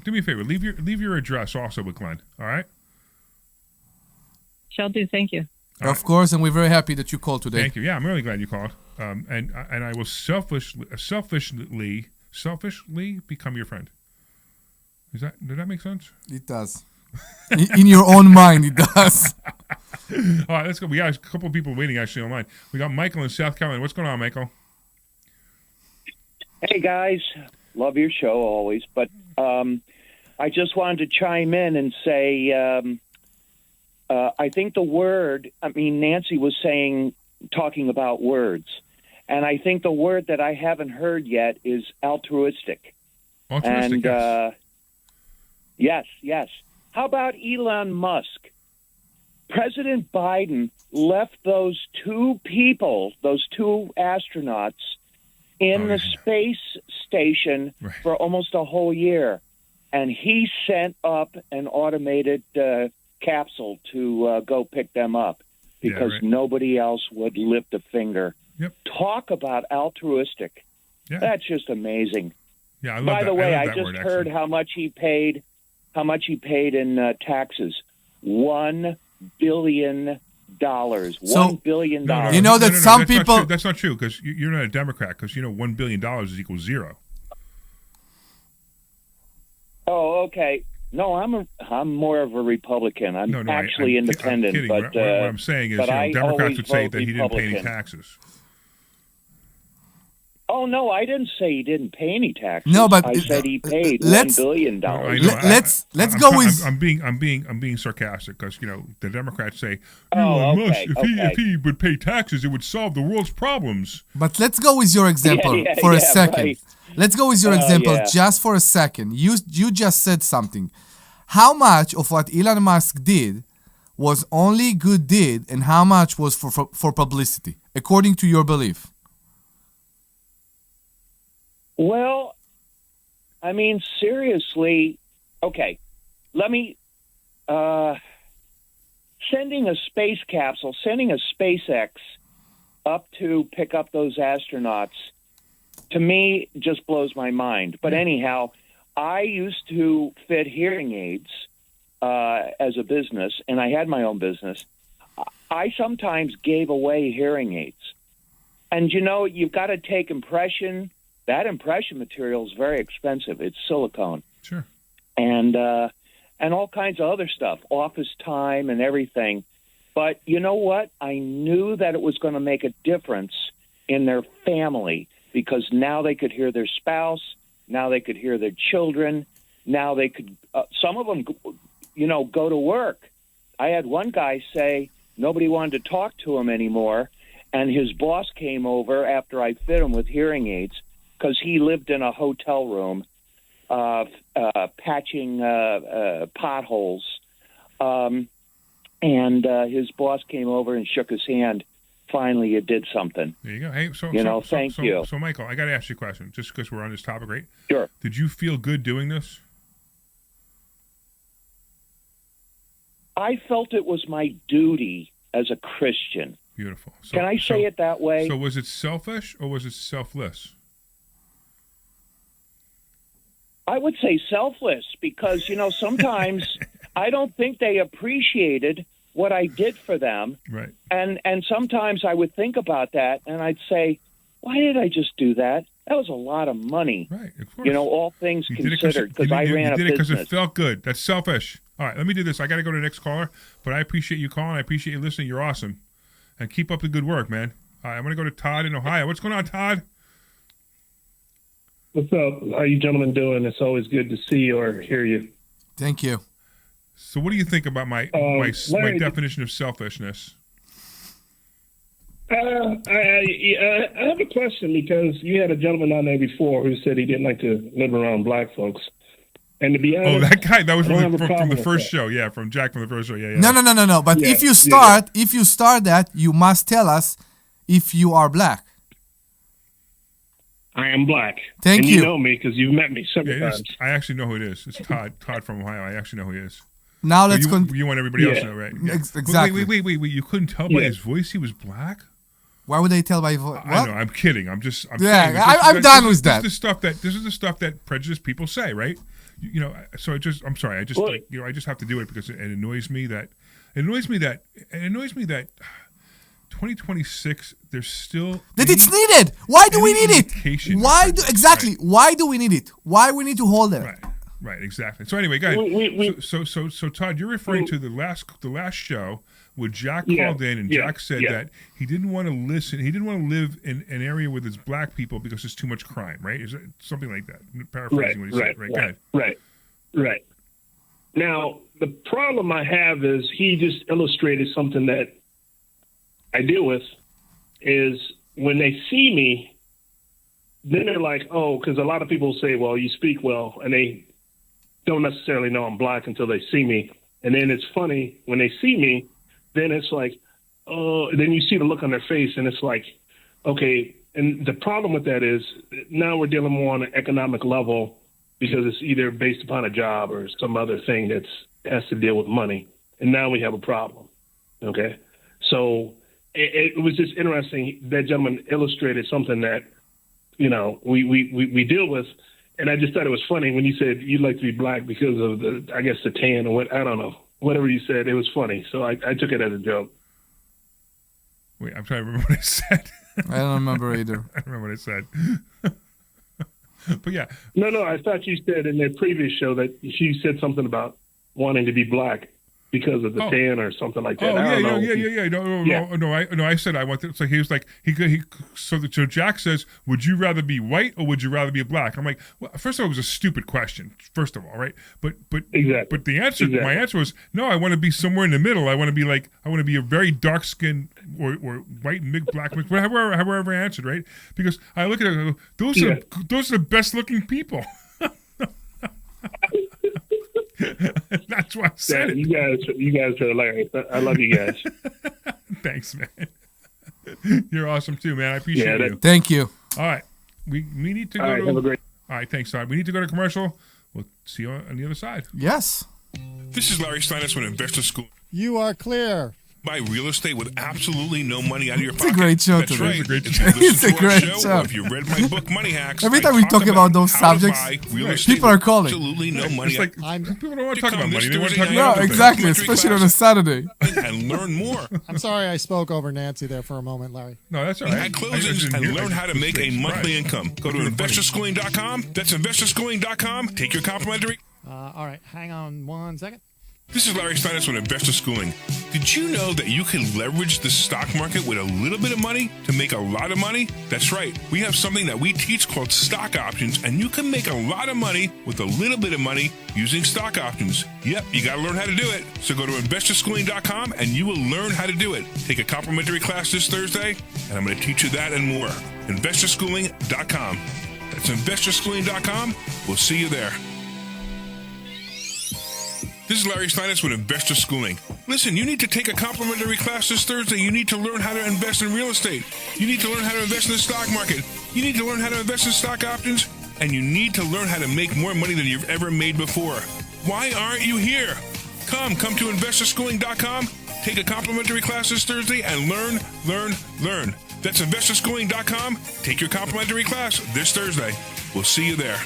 do me a favor. Leave your address also with Glenn. All right. Shall do. Thank you. Of course, and we're very happy that you called today. Thank you. Yeah, I'm really glad you called. And I will selfishly become your friend. Did that make sense? It does. In your own mind, it does. All right, let's go. We got a couple of people waiting actually online. We got Michael in South Carolina. What's going on, Michael? Hey guys, love your show always, but I just wanted to chime in and say I think Nancy was talking about words, and I think the word that I haven't heard yet is altruistic. Altruistic, and, yes. How about Elon Musk? President Biden left those 2 astronauts in the space station for almost a whole year, and he sent up an automated capsule to go pick them up because nobody else would lift a finger. Yep. Talk about altruistic. Yeah. That's just amazing. Yeah, I love By that. the way, I just heard how much he paid in taxes. $1 billion. $1 billion. No, you know that some people. That's not true, because you're not a Democrat, because $1 billion is equals 0. Oh, okay. No, I'm more of a Republican. I'm actually independent. I'm kidding. But what I'm saying is, Democrats would say that he didn't pay any taxes. Oh no, I didn't say he didn't pay any taxes. No, but I said he paid $1 billion. Let's go with. I'm being sarcastic, because the Democrats say, if he would pay taxes, it would solve the world's problems. But let's go with your example for a second. Right. Let's go with your example just for a second. You just said something. How much of what Elon Musk did was only good deed, and how much was for publicity, according to your belief? Well, I mean, seriously, okay, let me, sending a space capsule, sending a SpaceX up to pick up those astronauts, to me, just blows my mind. But anyhow, I used to fit hearing aids as a business, and I had my own business. I sometimes gave away hearing aids. And, you've got to take impression. That impression material is very expensive. It's silicone. Sure. And all kinds of other stuff, office time and everything. But you know what? I knew that it was going to make a difference in their family, because now they could hear their spouse. Now they could hear their children. Now they could, some of them, go to work. I had one guy say nobody wanted to talk to him anymore. and his boss came over after I fit him with hearing aids because he lived in a hotel room patching potholes. And his boss came over and shook his hand. Finally, you did something. There you go. Hey, thank you. So, Michael, I got to ask you a question, just because we're on this topic, right? Sure. Did you feel good doing this? I felt it was my duty as a Christian. Beautiful. Can I say it that way? So was it selfish or was it selfless? I would say selfless because, sometimes I don't think they appreciated what I did for them. Right. And sometimes I would think about that and I'd say, why did I just do that? That was a lot of money. Right, of course. All things considered, because I ran a business. You did it because it felt good. That's selfish. All right, let me do this. I got to go to the next caller, but I appreciate you calling. I appreciate you listening. You're awesome. And keep up the good work, man. All right, I'm going to go to Todd in Ohio. What's going on, Todd? What's up? How you gentlemen doing? It's always good to see you or hear you. Thank you. So what do you think about my definition of selfishness? I have a question because you had a gentleman on there before who said he didn't like to live around black folks. And to be honest, that guy, that was from the first show. Yeah, from Jack from the first show. Yeah. No. But if you start that, you must tell us if you are black. I am black. Thank you. You know me because you've met me several times. I actually know who it is. It's Todd from Ohio. I actually know who he is. Now let's continue. You want everybody else to know, right? Yeah. Exactly. Wait. You couldn't tell by his voice he was black? Why would they tell by voice? I know. I'm kidding. I'm done with that. This is the stuff that prejudiced people say, right? So I'm sorry. I just have to do it because it annoys me that 2026 there's still that it's needed. Why do we need it? Why do we need it? Why we need to hold it? Right, exactly. So anyway, go ahead. So Todd, you're referring to the last show where Jack called in and Jack said that he didn't want to listen. He didn't want to live in an area where there's black people because there's too much crime. Right? Is it something like that? Paraphrasing what he said. Right. Go ahead. Right. Now the problem I have is he just illustrated something that I deal with is when they see me, then they're like, oh, because a lot of people say, well, you speak well, and they don't necessarily know I'm black until they see me. And then it's funny when they see me, then it's like, oh, then you see the look on their face and it's like, okay. And the problem with that is now we're dealing more on an economic level because it's either based upon a job or some other thing that has to deal with money. And now we have a problem. Okay. So it was just interesting. That gentleman illustrated something that, we deal with. And I just thought it was funny when you said you'd like to be black because of the tan or what, I don't know, whatever you said. It was funny. So I took it as a joke. Wait, I'm trying to remember what I said. I don't remember either. I don't remember what I said. But yeah. No, I thought you said in the previous show that she said something about wanting to be black because of the tan or something like that. No, I said I want to. So he was like, so Jack says, would you rather be white or would you rather be black? I'm like, well, first of all, it was a stupid question. First of all, right? But exactly. But the answer, my answer was no. I want to be somewhere in the middle. I want to be a very dark skinned or white and black, however I answered, right? Because I look at it, and go, those are the best looking people. That's why I said it. You guys are hilarious. I love you guys. Thanks, man. You're awesome too, man. I appreciate you. Thank you. All right, we need to go. Have a great. All right, thanks, Todd. We need to go to commercial. We'll see you on the other side. Yes. This is Larry Steinhouse with Investor School. You are clear. Buy real estate with absolutely no money out of your pocket. It's a great show today. Right. It's a great show. If you read my book, Money Hacks, every time we talk about those subjects, people are calling. Absolutely no money. It's like people don't want to talk about money. They want to talk about exactly, especially on a Saturday. And learn more. I'm sorry I spoke over Nancy there for a moment, Larry. No, that's all right. Add closings and learn how to make a monthly income. Go to investorschooling.com. That's investorschooling.com. Take your complimentary. All right, hang on one second. This is Larry Steinhouse with Investor Schooling. Did you know that you can leverage the stock market with a little bit of money to make a lot of money? That's right. We have something that we teach called stock options, and you can make a lot of money with a little bit of money using stock options. Yep, you got to learn how to do it. So go to investorschooling.com and you will learn how to do it. Take a complimentary class this Thursday, and I'm going to teach you that and more. Investorschooling.com. That's investorschooling.com. We'll see you there. This is Larry Steinhouse with Investor Schooling. Listen, you need to take a complimentary class this Thursday. You need to learn how to invest in real estate. You need to learn how to invest in the stock market. You need to learn how to invest in stock options. And you need to learn how to make more money than you've ever made before. Why aren't you here? Come to investorschooling.com. Take a complimentary class this Thursday and learn. That's investorschooling.com. Take your complimentary class this Thursday. We'll see you there.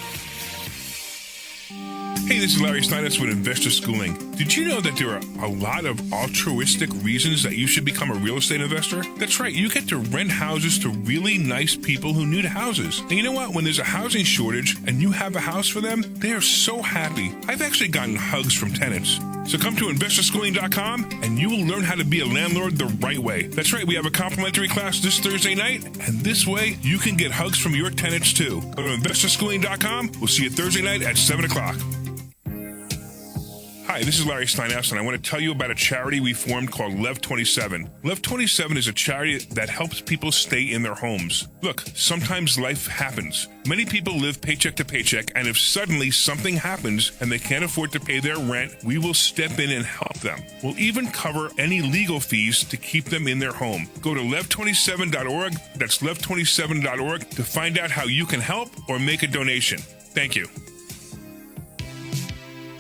Hey, this is Larry Steinhouse with Investor Schooling. Did you know that there are a lot of altruistic reasons that you should become a real estate investor? That's right, you get to rent houses to really nice people who need houses. And you know what? When there's a housing shortage and you have a house for them, they are so happy. I've actually gotten hugs from tenants. So come to investorschooling.com and you will learn how to be a landlord the right way. That's right, we have a complimentary class this Thursday night, and this way you can get hugs from your tenants too. Go to investorschooling.com. We'll see you Thursday night at 7 o'clock. Hi, this is Larry Steinhouse, and I want to tell you about a charity we formed called Lev 27. Lev 27 is a charity that helps people stay in their homes. Look, sometimes life happens. Many people live paycheck to paycheck, and if suddenly something happens and they can't afford to pay their rent, we will step in and help them. We'll even cover any legal fees to keep them in their home. Go to lev27.org, that's lev27.org, to find out how you can help or make a donation. Thank you.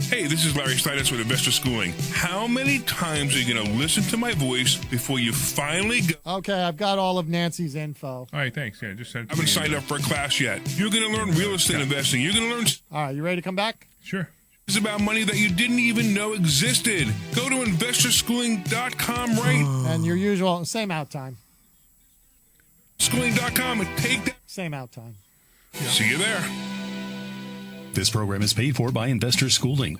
Hey, this is Larry Steinhouse with Investor Schooling. How many times are you going to listen to my voice before you finally go? Okay, I've got all of Nancy's info. All right, thanks. Yeah, just send it. I haven't signed up for a class yet. You're going to learn real estate investing. You're going to learn. All right, you ready to come back? Sure. It's about money that you didn't even know existed. Go to investorschooling.com right. And your usual, same out time. Schooling.com and take that. Same out time. Yeah. See you there. This program is paid for by Investor Schooling.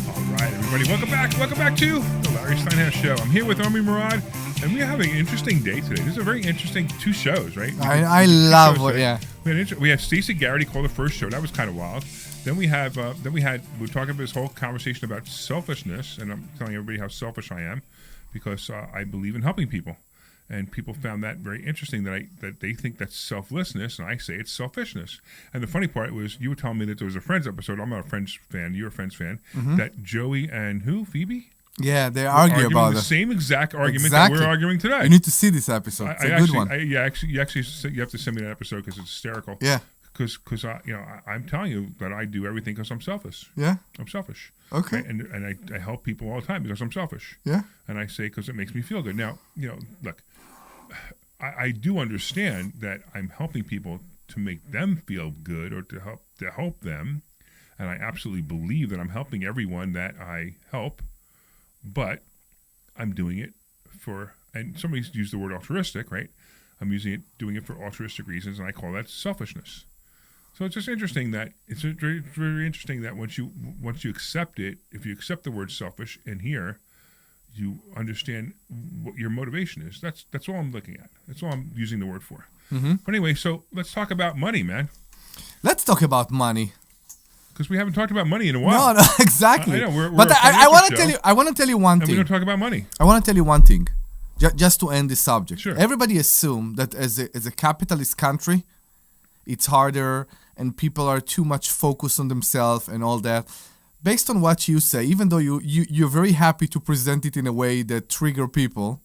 All right, everybody, welcome back. Welcome back to the Larry Steinhouse Show. I'm here with Omri Morad, and we're having an interesting day today. This is a very interesting two shows, right? I love what, yeah. We had Stacey Garrity call the first show. That was kind of wild. Then we were talking about this whole conversation about selfishness, and I'm telling everybody how selfish I am because I believe in helping people. And people found that very interesting that they think that's selflessness, and I say it's selfishness. And the funny part was you were telling me that there was a Friends episode. I'm not a Friends fan. You're a Friends fan. Mm-hmm. That Joey and Phoebe? Yeah, they argue about the same exact argument that we're arguing today. You need to see this episode. It's a good one. You have to send me that episode because it's hysterical. Yeah. Because I'm telling you that I do everything because I'm selfish. Yeah. I'm selfish. Okay. Right? And I help people all the time because I'm selfish. Yeah. And I say because it makes me feel good. Now, look, I do understand that I'm helping people to make them feel good or to help them, and I absolutely believe that I'm helping everyone that I help, but I'm doing it and somebody's used the word altruistic, right? I'm doing it for altruistic reasons, and I call that selfishness. So it's just interesting that it's very, very interesting that once you accept it, if you accept the word selfish in here, you understand what your motivation is. That's all I'm looking at. That's all I'm using the word for. Mm-hmm. But anyway, so let's talk about money, man. Let's talk about money. Because we haven't talked about money in a while. No, exactly. I know. But I want to tell you. I want to tell you one thing. And we don't talk about money. I want to tell you one thing, just to end this subject. Sure. Everybody assumes that as a capitalist country, it's harder and people are too much focused on themselves and all that. Based on what you say, even though you're very happy to present it in a way that trigger people,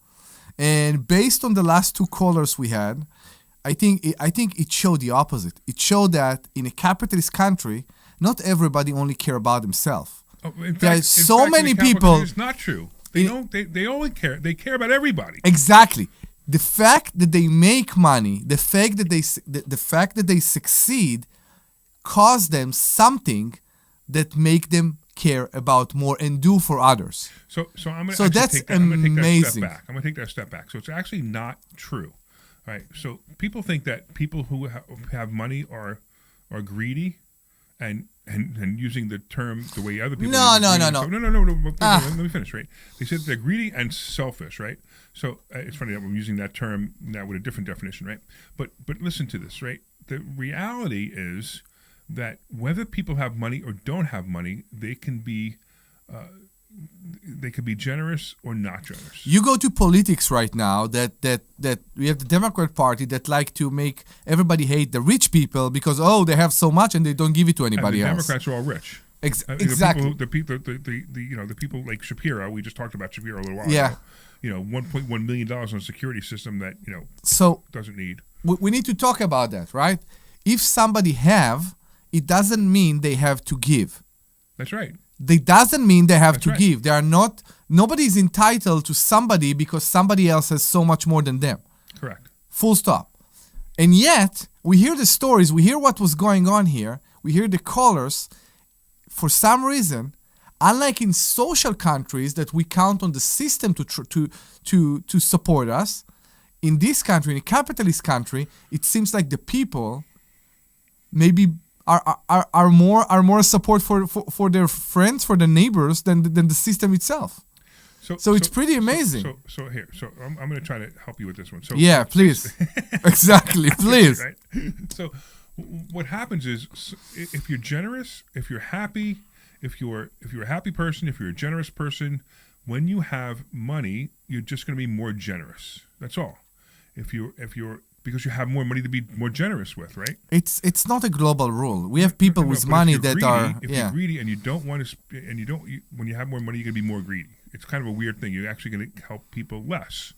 and based on the last two callers we had, I think it showed the opposite. It showed that in a capitalist country, not everybody only care about themselves. There's so many people. It's not true. They only care. They care about everybody. Exactly. The fact that they make money, the fact that they succeed, cause them something that make them care about more and do for others. So I'm going to take that amazing. I'm going to take that step back. So it's actually not true, right? So people think that people who have money are greedy and and using the term the way other people. No. No. Let me finish. Right? They said they're greedy and selfish. Right? So it's funny that I'm using that term now with a different definition. Right? But listen to this. Right? The reality is that whether people have money or don't have money, they can be generous or not generous. You go to politics right now that we have the Democrat Party that like to make everybody hate the rich people because they have so much and they don't give it to anybody and the else. Democrats are all rich. Exactly. The people like Shapiro. We just talked about Shapiro a little while Yeah. ago. $1.1 million on a security system that so doesn't need. We need to talk about that, right? If somebody have, it doesn't mean they have to give. That's right. It doesn't mean they have That's to right. give. They are not. Nobody is entitled to somebody because somebody else has so much more than them. Correct. Full stop. And yet we hear the stories. We hear what was going on here. We hear the callers. For some reason, unlike in social countries that we count on the system to support us, in this country, in a capitalist country, it seems like the people maybe are more support for their friends, for their neighbors than the system itself. So it's pretty amazing. So I'm going to try to help you with this one. So yeah, please. Exactly, please. Right? So what happens is if you're generous, if you're happy, if you're a happy person, if you're a generous person, when you have money, you're just going to be more generous. That's all. If you're because you have more money to be more generous with, right? It's not a global rule. We have people with money that are if you're greedy and you don't want to when you have more money, you're going to be more greedy. It's kind of a weird thing. You're actually going to help people less.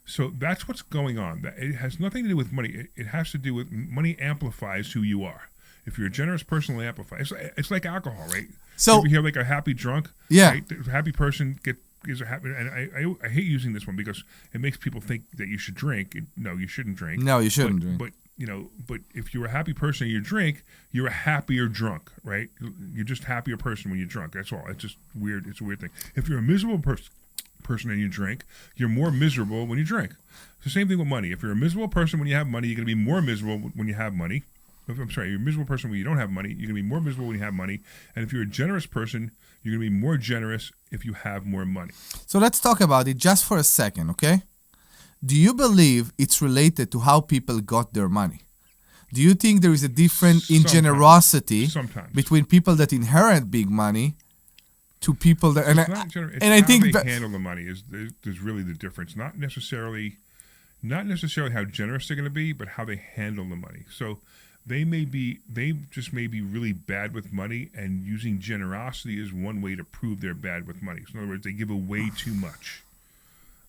So that's what's going on. It has nothing to do with money. It has to do with money amplifies who you are. If you're a generous person, it'll amplify. It's like alcohol, right? So you hear like a happy drunk. Yeah. Right? The happy person is a happy, and I hate using this one because it makes people think that you should drink. No, you shouldn't drink. No, you shouldn't drink. But if you're a happy person and you drink, you're a happier drunk, right? You're just a happier person when you're drunk. That's all. It's just weird. It's a weird thing. If you're a miserable person and you drink, you're more miserable when you drink. It's the same thing with money. If you're a miserable person when you have money, you're going to be more miserable when you have money. I'm sorry, you're a miserable person when you don't have money, you're going to be more miserable when you have money. And if you're a generous person, you're going to be more generous if you have more money. So let's talk about it just for a second, okay? Do you believe it's related to how people got their money? Do you think there is a difference in generosity between people that inherit big money to people that... I think how they handle the money is really the difference. Not necessarily how generous they're going to be, but how they handle the money. So they just may be really bad with money, and using generosity is one way to prove they're bad with money. So in other words, they give away too much,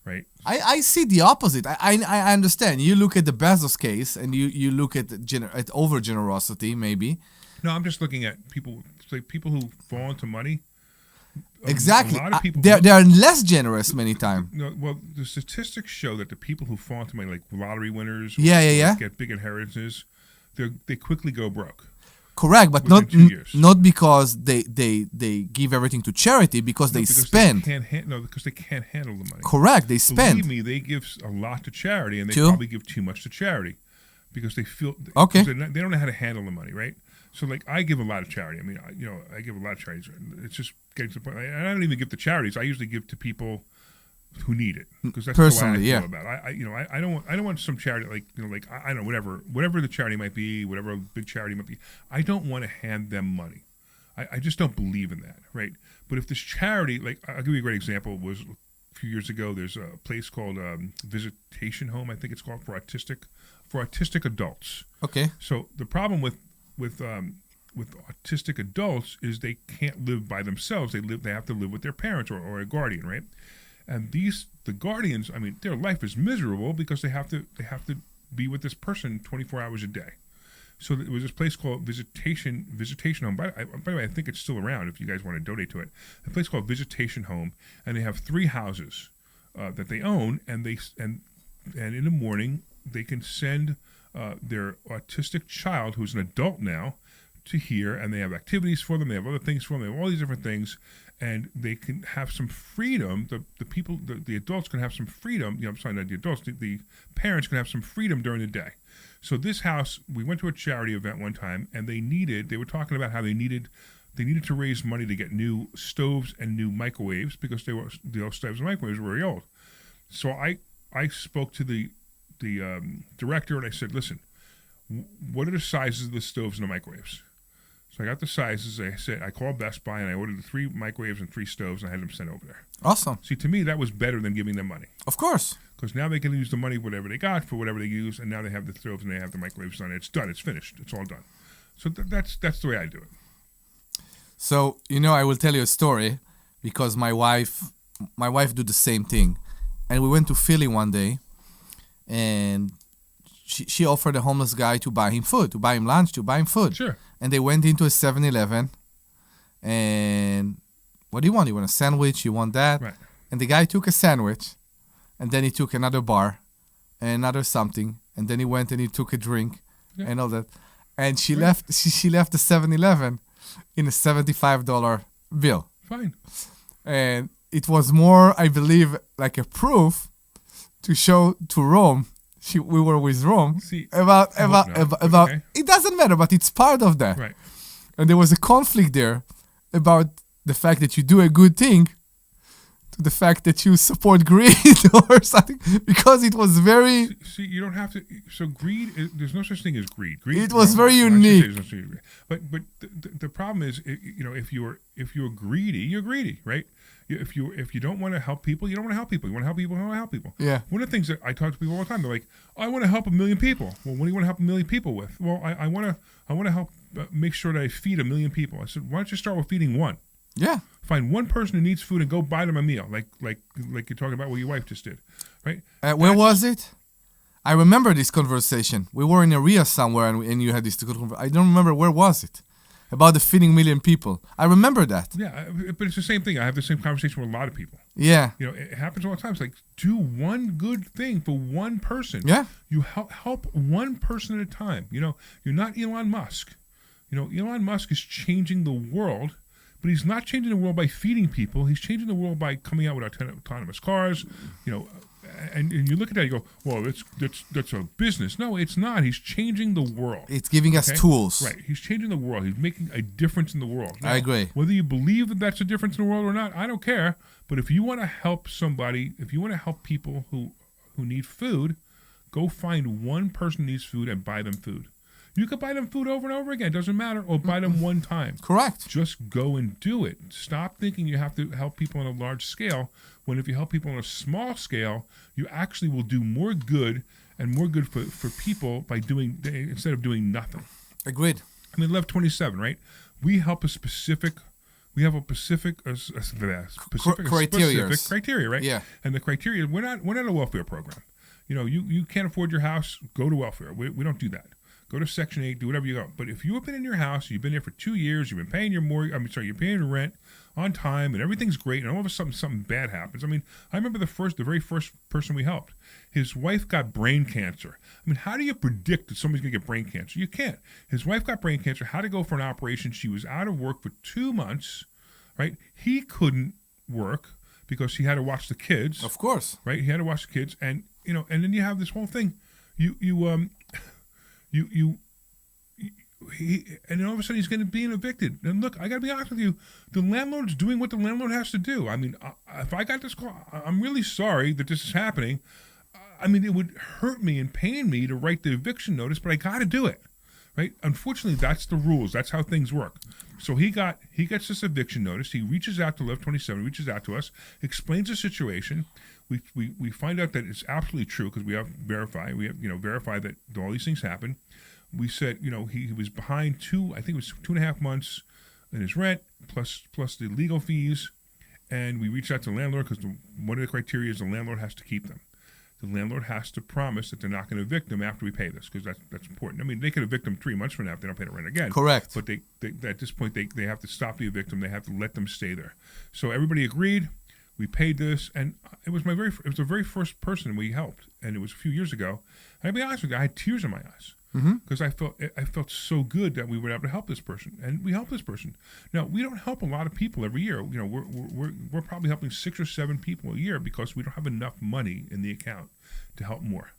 right? I see the opposite. I understand. You look at the Bezos case, and you look at over generosity, maybe. No, I'm just looking at people who fall into money. Exactly. A lot of people they are less generous many times. No, well, the statistics show that the people who fall into money, like lottery winners, get big inheritances, they quickly go broke. Correct, but not because they give everything to charity, because they spend. Because they can't handle the money. Correct, they spend. Believe me, they give a lot to charity, and they probably give too much to charity because they feel okay. They don't know how to handle the money, right? So, like, I give a lot of charity. I mean, I give a lot of charities. It's just getting to the point. I don't even give to charities. I usually give to people who need it, because that's the way I feel about it. I don't want some charity I don't know, whatever the charity might be, whatever big charity might be. I don't want to hand them money. I just don't believe in that, right? But if this charity, like, I'll give you a great example. Was a few years ago, there's a place called Visitation Home, I think it's called, for autistic adults. Okay. So the problem with autistic adults is they can't live by themselves. They have to live with their parents or a guardian, right? And the guardians, I mean, their life is miserable because they have to be with this person 24 hours a day. So there was this place called Visitation Home. By the way, I think it's still around if you guys want to donate to it. A place called Visitation Home, and they have 3 houses that they own, and in the morning they can send their autistic child, who's an adult now, to here, and they have activities for them. They have other things for them. They have all these different things, and they can have some freedom. The people, the adults can have some freedom. I'm sorry, not the adults. The parents can have some freedom during the day. So this house, we went to a charity event one time, and they were talking about how they needed to raise money to get new stoves and new microwaves because the old stoves and microwaves were very old. So I spoke to the director, and I said, listen, what are the sizes of the stoves and the microwaves? So I got the sizes. I called Best Buy, and I ordered the 3 microwaves and 3 stoves, and I had them sent over there. Awesome. See, to me, that was better than giving them money. Of course. Because now they can use the money, whatever they got, for whatever they use, and now they have the stoves and they have the microwaves done. It's done. It's finished. It's all done. So that's the way I do it. So, I will tell you a story because my wife do the same thing. And we went to Philly one day, and she offered a homeless guy to buy him food, to buy him lunch, to buy him food. Sure. And they went into a 7-Eleven, and what do you want? You want a sandwich? You want that? Right. And the guy took a sandwich, and then he took another bar, and another something, and then he went and he took a drink, and all that. And she left the 7-Eleven in a $75 bill. Fine. And it was more, I believe, like a proof to show to Rome. We were with Rome about okay. It doesn't matter, but it's part of that. Right. And there was a conflict there about the fact that you do a good thing to the fact that you support greed or something, because it was very. See, you don't have to. So greed, there's no such thing as greed. It was very unique. But the problem is, if you're greedy, you're greedy, right? If you don't want to help people, you don't want to help people. You want to help people, you want to help people. Yeah. One of the things that I talk to people all the time, they're like, I want to help 1 million people. Well, what do you want to help 1 million people with? Well, I want to help make sure that I feed 1 million people. I said, why don't you start with feeding one? Yeah. Find one person who needs food and go buy them a meal, like you're talking about what your wife just did, right? Where was it? I remember this conversation. We were in a RIA somewhere, and you had this conversation. I don't remember where was it. About the feeding 1 million people. I remember that. Yeah, but it's the same thing. I have the same conversation with a lot of people. Yeah. It happens all the time. It's like, do one good thing for one person. Yeah. You help one person at a time. You're not Elon Musk. Elon Musk is changing the world, but he's not changing the world by feeding people. He's changing the world by coming out with autonomous cars, and you look at that, you go, well, that's a business. No, it's not. He's changing the world. It's giving us tools. Right. He's changing the world. He's making a difference in the world. Now, I agree. Whether you believe that that's a difference in the world or not, I don't care. But if you want to help somebody, if you want to help people who need food, go find one person who needs food and buy them food. You could buy them food over and over again. It doesn't matter. Or buy them one time. Correct. Just go and do it. Stop thinking you have to help people on a large scale, when if you help people on a small scale, you actually will do more good and more good for people by doing, instead of doing nothing. Agreed. I mean, Lev 27, right? We help a specific specific criteria, right? Yeah. And the criteria, we're not a welfare program. You can't afford your house, go to welfare. We don't do that. Go to Section 8, do whatever you go. But if you have been in your house, you've been there for 2 years, you've been paying your you're paying your rent on time, and everything's great, and all of a sudden something bad happens. I mean, I remember the very first person we helped. His wife got brain cancer. I mean, how do you predict that somebody's going to get brain cancer? You can't. His wife got brain cancer, had to go for an operation. She was out of work for 2 months, right? He couldn't work because he had to watch the kids. Of course. Right? He had to watch the kids, and and then you have this whole thing. And then all of a sudden he's going to be evicted. And look, I got to be honest with you, the landlord's doing what the landlord has to do. I mean, if I got this call, I'm really sorry that this is happening. I mean, it would hurt me and pain me to write the eviction notice, but I got to do it, right? Unfortunately, that's the rules. That's how things work. So he gets this eviction notice. He reaches out to Lev 27, reaches out to us, explains the situation. We find out that it's absolutely true because we have verified that all these things happen. We said, he was behind I think it was 2.5 months in his rent plus the legal fees, and we reached out to the landlord because one of the criteria is the landlord has to keep them. The landlord has to promise that they're not going to evict them after we pay this, because that's important. I mean, they could evict them 3 months from now if they don't pay the rent again. Correct. But they at this point they have to stop the eviction. They have to let them stay there. So everybody agreed. We paid this, and it was the very first person we helped, and it was a few years ago. And I'll be honest with you, I had tears in my eyes because I felt so good that we were able to help this person, and we helped this person. Now, we don't help a lot of people every year. You know, we're probably helping 6 or 7 people a year because we don't have enough money in the account to help more.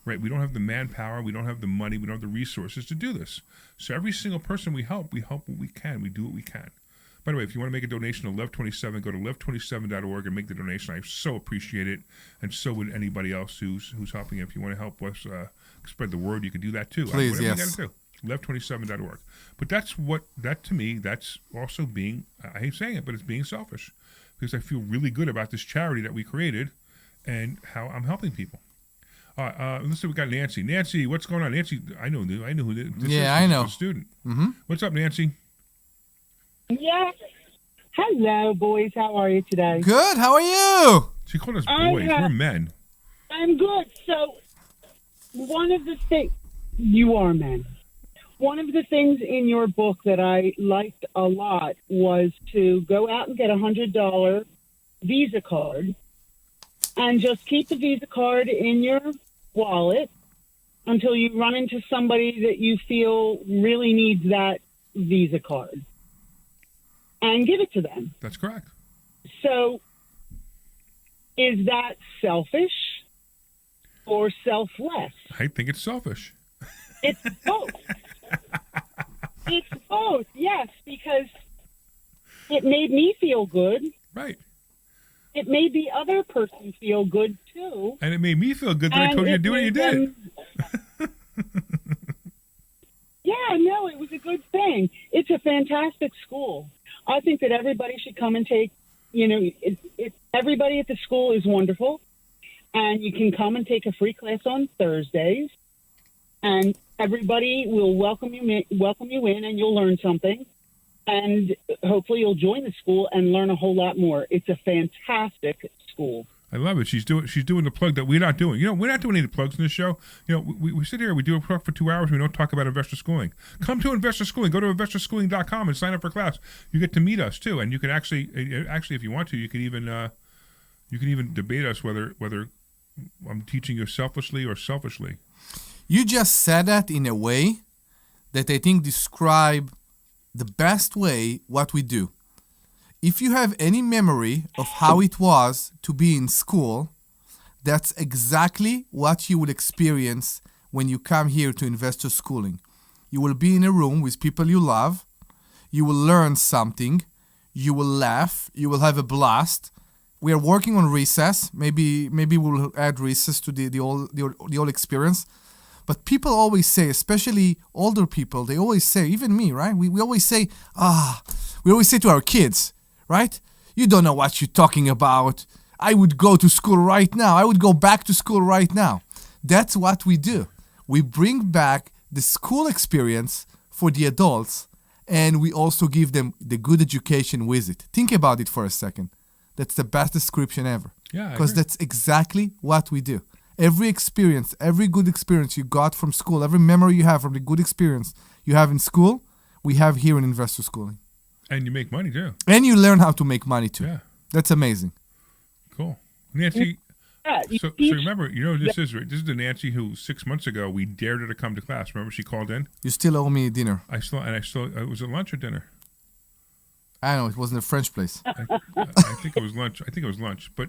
Right? We don't have the manpower, we don't have the money, we don't have the resources to do this. So every single person we help what we can. We do what we can. By the way, if you want to make a donation to Love 27, go to love27.org and make the donation. I so appreciate it, and so would anybody else who's helping. If you want to help us spread the word, you can do that too. Please, whatever yes. you got to do. Love27.org. But that to me, that's also being, I hate saying it, but it's being selfish, because I feel really good about this charity that we created and how I'm helping people. Let's see, we got Nancy. Nancy, what's going on? Nancy, I know who this is. Yeah, I know. A student. Mm-hmm. What's up, Nancy? Yes. Hello, boys. How are you today? Good. How are you? She called us boys. We're men. I'm good. So, one of the things... You are men. One of the things in your book that I liked a lot was to go out and get a $100 Visa card and just keep the Visa card in your wallet until you run into somebody that you feel really needs that Visa card and give it to them. That's correct. So, is that selfish or selfless? I think it's selfish. It's both. It's both, yes, because it made me feel good. Right. It made the other person feel good, too. And it made me feel good that I told you to do it, and you did it. Yeah, no, it was a good thing. It's a fantastic school. I think that everybody should come and take, everybody at the school is wonderful. And you can come and take a free class on Thursdays. And everybody will welcome you in, and you'll learn something. And hopefully you'll join the school and learn a whole lot more. It's a fantastic school. I love it. She's doing the plug that we're not doing. We're not doing any plugs in this show. We sit here, we do a plug for 2 hours, we don't talk about investor schooling. Come to investor schooling. Go to investorschooling.com and sign up for class. You get to meet us too, and you can actually if you want to, you can even debate us whether I'm teaching you selfishly or selfishly. You just said that in a way that I think describe the best way what we do. If you have any memory of how it was to be in school, that's exactly what you will experience when you come here to investor schooling. You will be in a room with people you love. You will learn something. You will laugh. You will have a blast. We are working on recess. Maybe we'll add recess to the whole experience. But people always say, especially older people, they always say, even me, right? We always say, we always say to our kids, right? You don't know what you're talking about. I would go to school right now. I would go back to school right now. That's what we do. We bring back the school experience for the adults, and we also give them the good education with it. Think about it for a second. That's the best description ever. Yeah, because that's exactly what we do. Every experience, every good experience you got from school, every memory you have from the good experience you have in school, we have here in investor schooling. And you make money too. And you learn how to make money too. Yeah. That's amazing. Cool. Nancy, so remember, this is the Nancy who 6 months ago we dared her to come to class. Remember she called in? You still owe me dinner. Was it lunch or dinner? I don't know. It wasn't a French place. I think it was lunch. But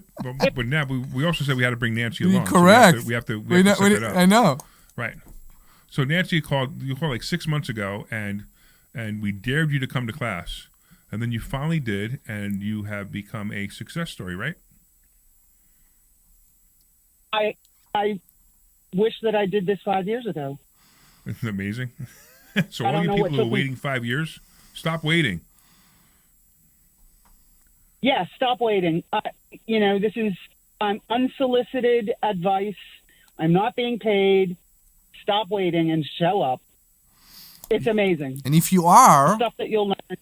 now we also said we had to bring Nancy along. Correct. So we have to set it up. I know. Right. So Nancy you called like 6 months ago, and we dared you to come to class, and then you finally did, and you have become a success story, right? I wish that I did this 5 years ago. Isn't it amazing? So all you people who are waiting 5 years, stop waiting. Yeah, stop waiting. This is unsolicited advice. I'm not being paid. Stop waiting and show up. It's amazing. And if you are, stuff that you'll learn.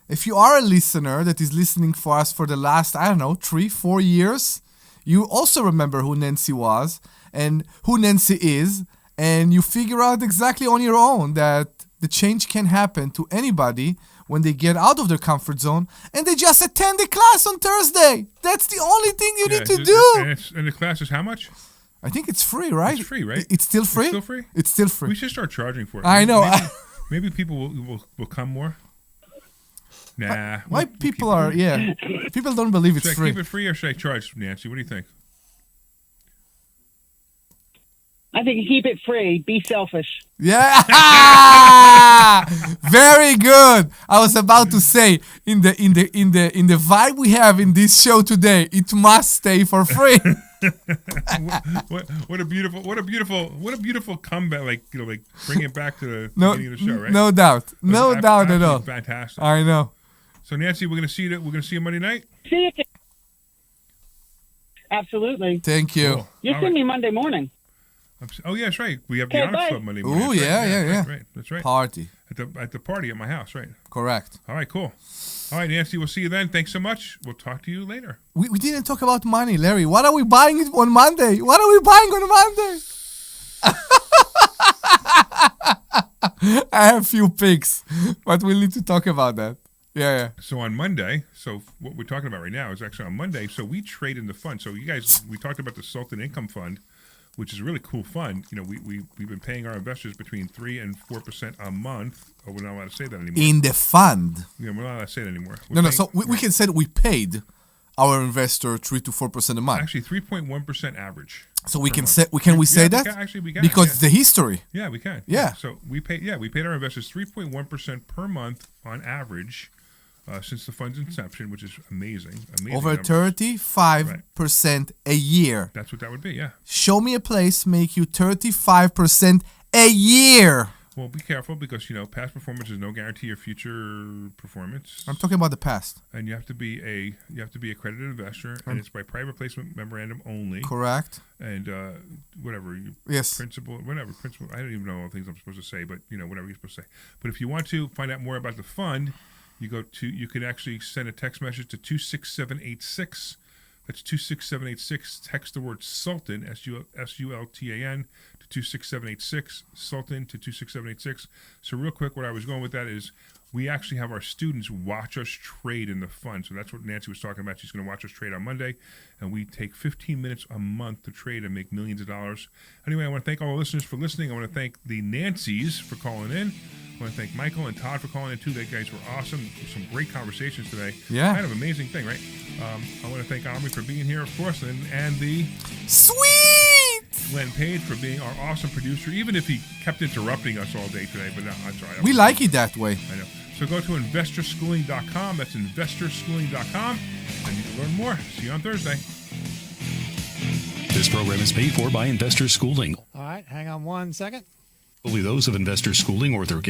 If you are a listener that is listening for us for the last, 3-4 years, you also remember who Nancy was and who Nancy is, and you figure out exactly on your own that the change can happen to anybody when they get out of their comfort zone and they just attend the class on Thursday. That's the only thing you need to do. And the class is how much? I think it's free, right? It's free, right? It's still free? It's still free? It's still free. We should start charging for it. I know. Maybe people will come more. Nah. Why people are, people don't believe it's should free. I keep it free or should I charge, Nancy? What do you think? I think you keep it free. Be selfish. Yeah. Very good. I was about to say in the vibe we have in this show today, it must stay for free. what a beautiful comeback! Like bring it back to the beginning of the show, right? No doubt, no doubt at all. Fantastic. I know. So Nancy, we're gonna see you Monday night. See you. Absolutely. Thank you. Cool. You see me Monday morning. Oh yeah, that's right. We have the Okay, Honors bye. Club Monday morning. Oh That's yeah. Right. That's right. Party. At the party at my house, right? Correct. All right, cool. All right, Nancy, we'll see you then. Thanks so much. We'll talk to you later. We didn't talk about money, Larry. What are we buying on Monday? What are we buying on Monday? I have few picks, but we'll need to talk about that. Yeah. So on Monday, what we're talking about right now is actually on Monday. So we trade in the fund. So you guys, we talked about the Sultan Income Fund, which is a really cool fund. You know, we've been paying our investors between 3 and 4% a month. Oh, we're not allowed to say that anymore. In the fund. Yeah, we're not allowed to say that anymore. No. So we can say that we paid our investor 3 to 4% a month. Actually, 3.1% average. So we can say we say that? Actually, we can because it's the history. Yeah, we can. Yeah. So we paid our investors 3.1% per month on average since the fund's inception, which is amazing. Over 35% a year. That's what that would be. Yeah. Show me a place make you 35% a year. Well, be careful because past performance is no guarantee of future performance. I'm talking about the past. And you have to be a accredited investor, and it's by private placement memorandum only. Correct. And whatever. Yes. Principal. I don't even know all the things I'm supposed to say, but whatever you're supposed to say. But if you want to find out more about the fund, you can actually send a text message to 26786. That's 26786. Text the word Sultan, SULTAN, to 26786. Sultan to 26786. So real quick, what I was going with that is we actually have our students watch us trade in the fund. So that's what Nancy was talking about. She's going to watch us trade on Monday. And we take 15 minutes a month to trade and make millions of dollars. Anyway, I want to thank all the listeners for listening. I want to thank the Nancys for calling in. I want to thank Michael and Todd for calling in too. They guys were awesome. Some great conversations today. Yeah. Kind of amazing thing, right? I want to thank Omri for being here, of course, and the sweet Glenn Page for being our awesome producer, even if he kept interrupting us all day today. But no, that's all right. We like it that way. I know. So go to investorschooling.com. That's investorschooling.com, and you can learn more. See you on Thursday. This program is paid for by Investor Schooling. All right, hang on one second. Only those of Investor Schooling or their guests.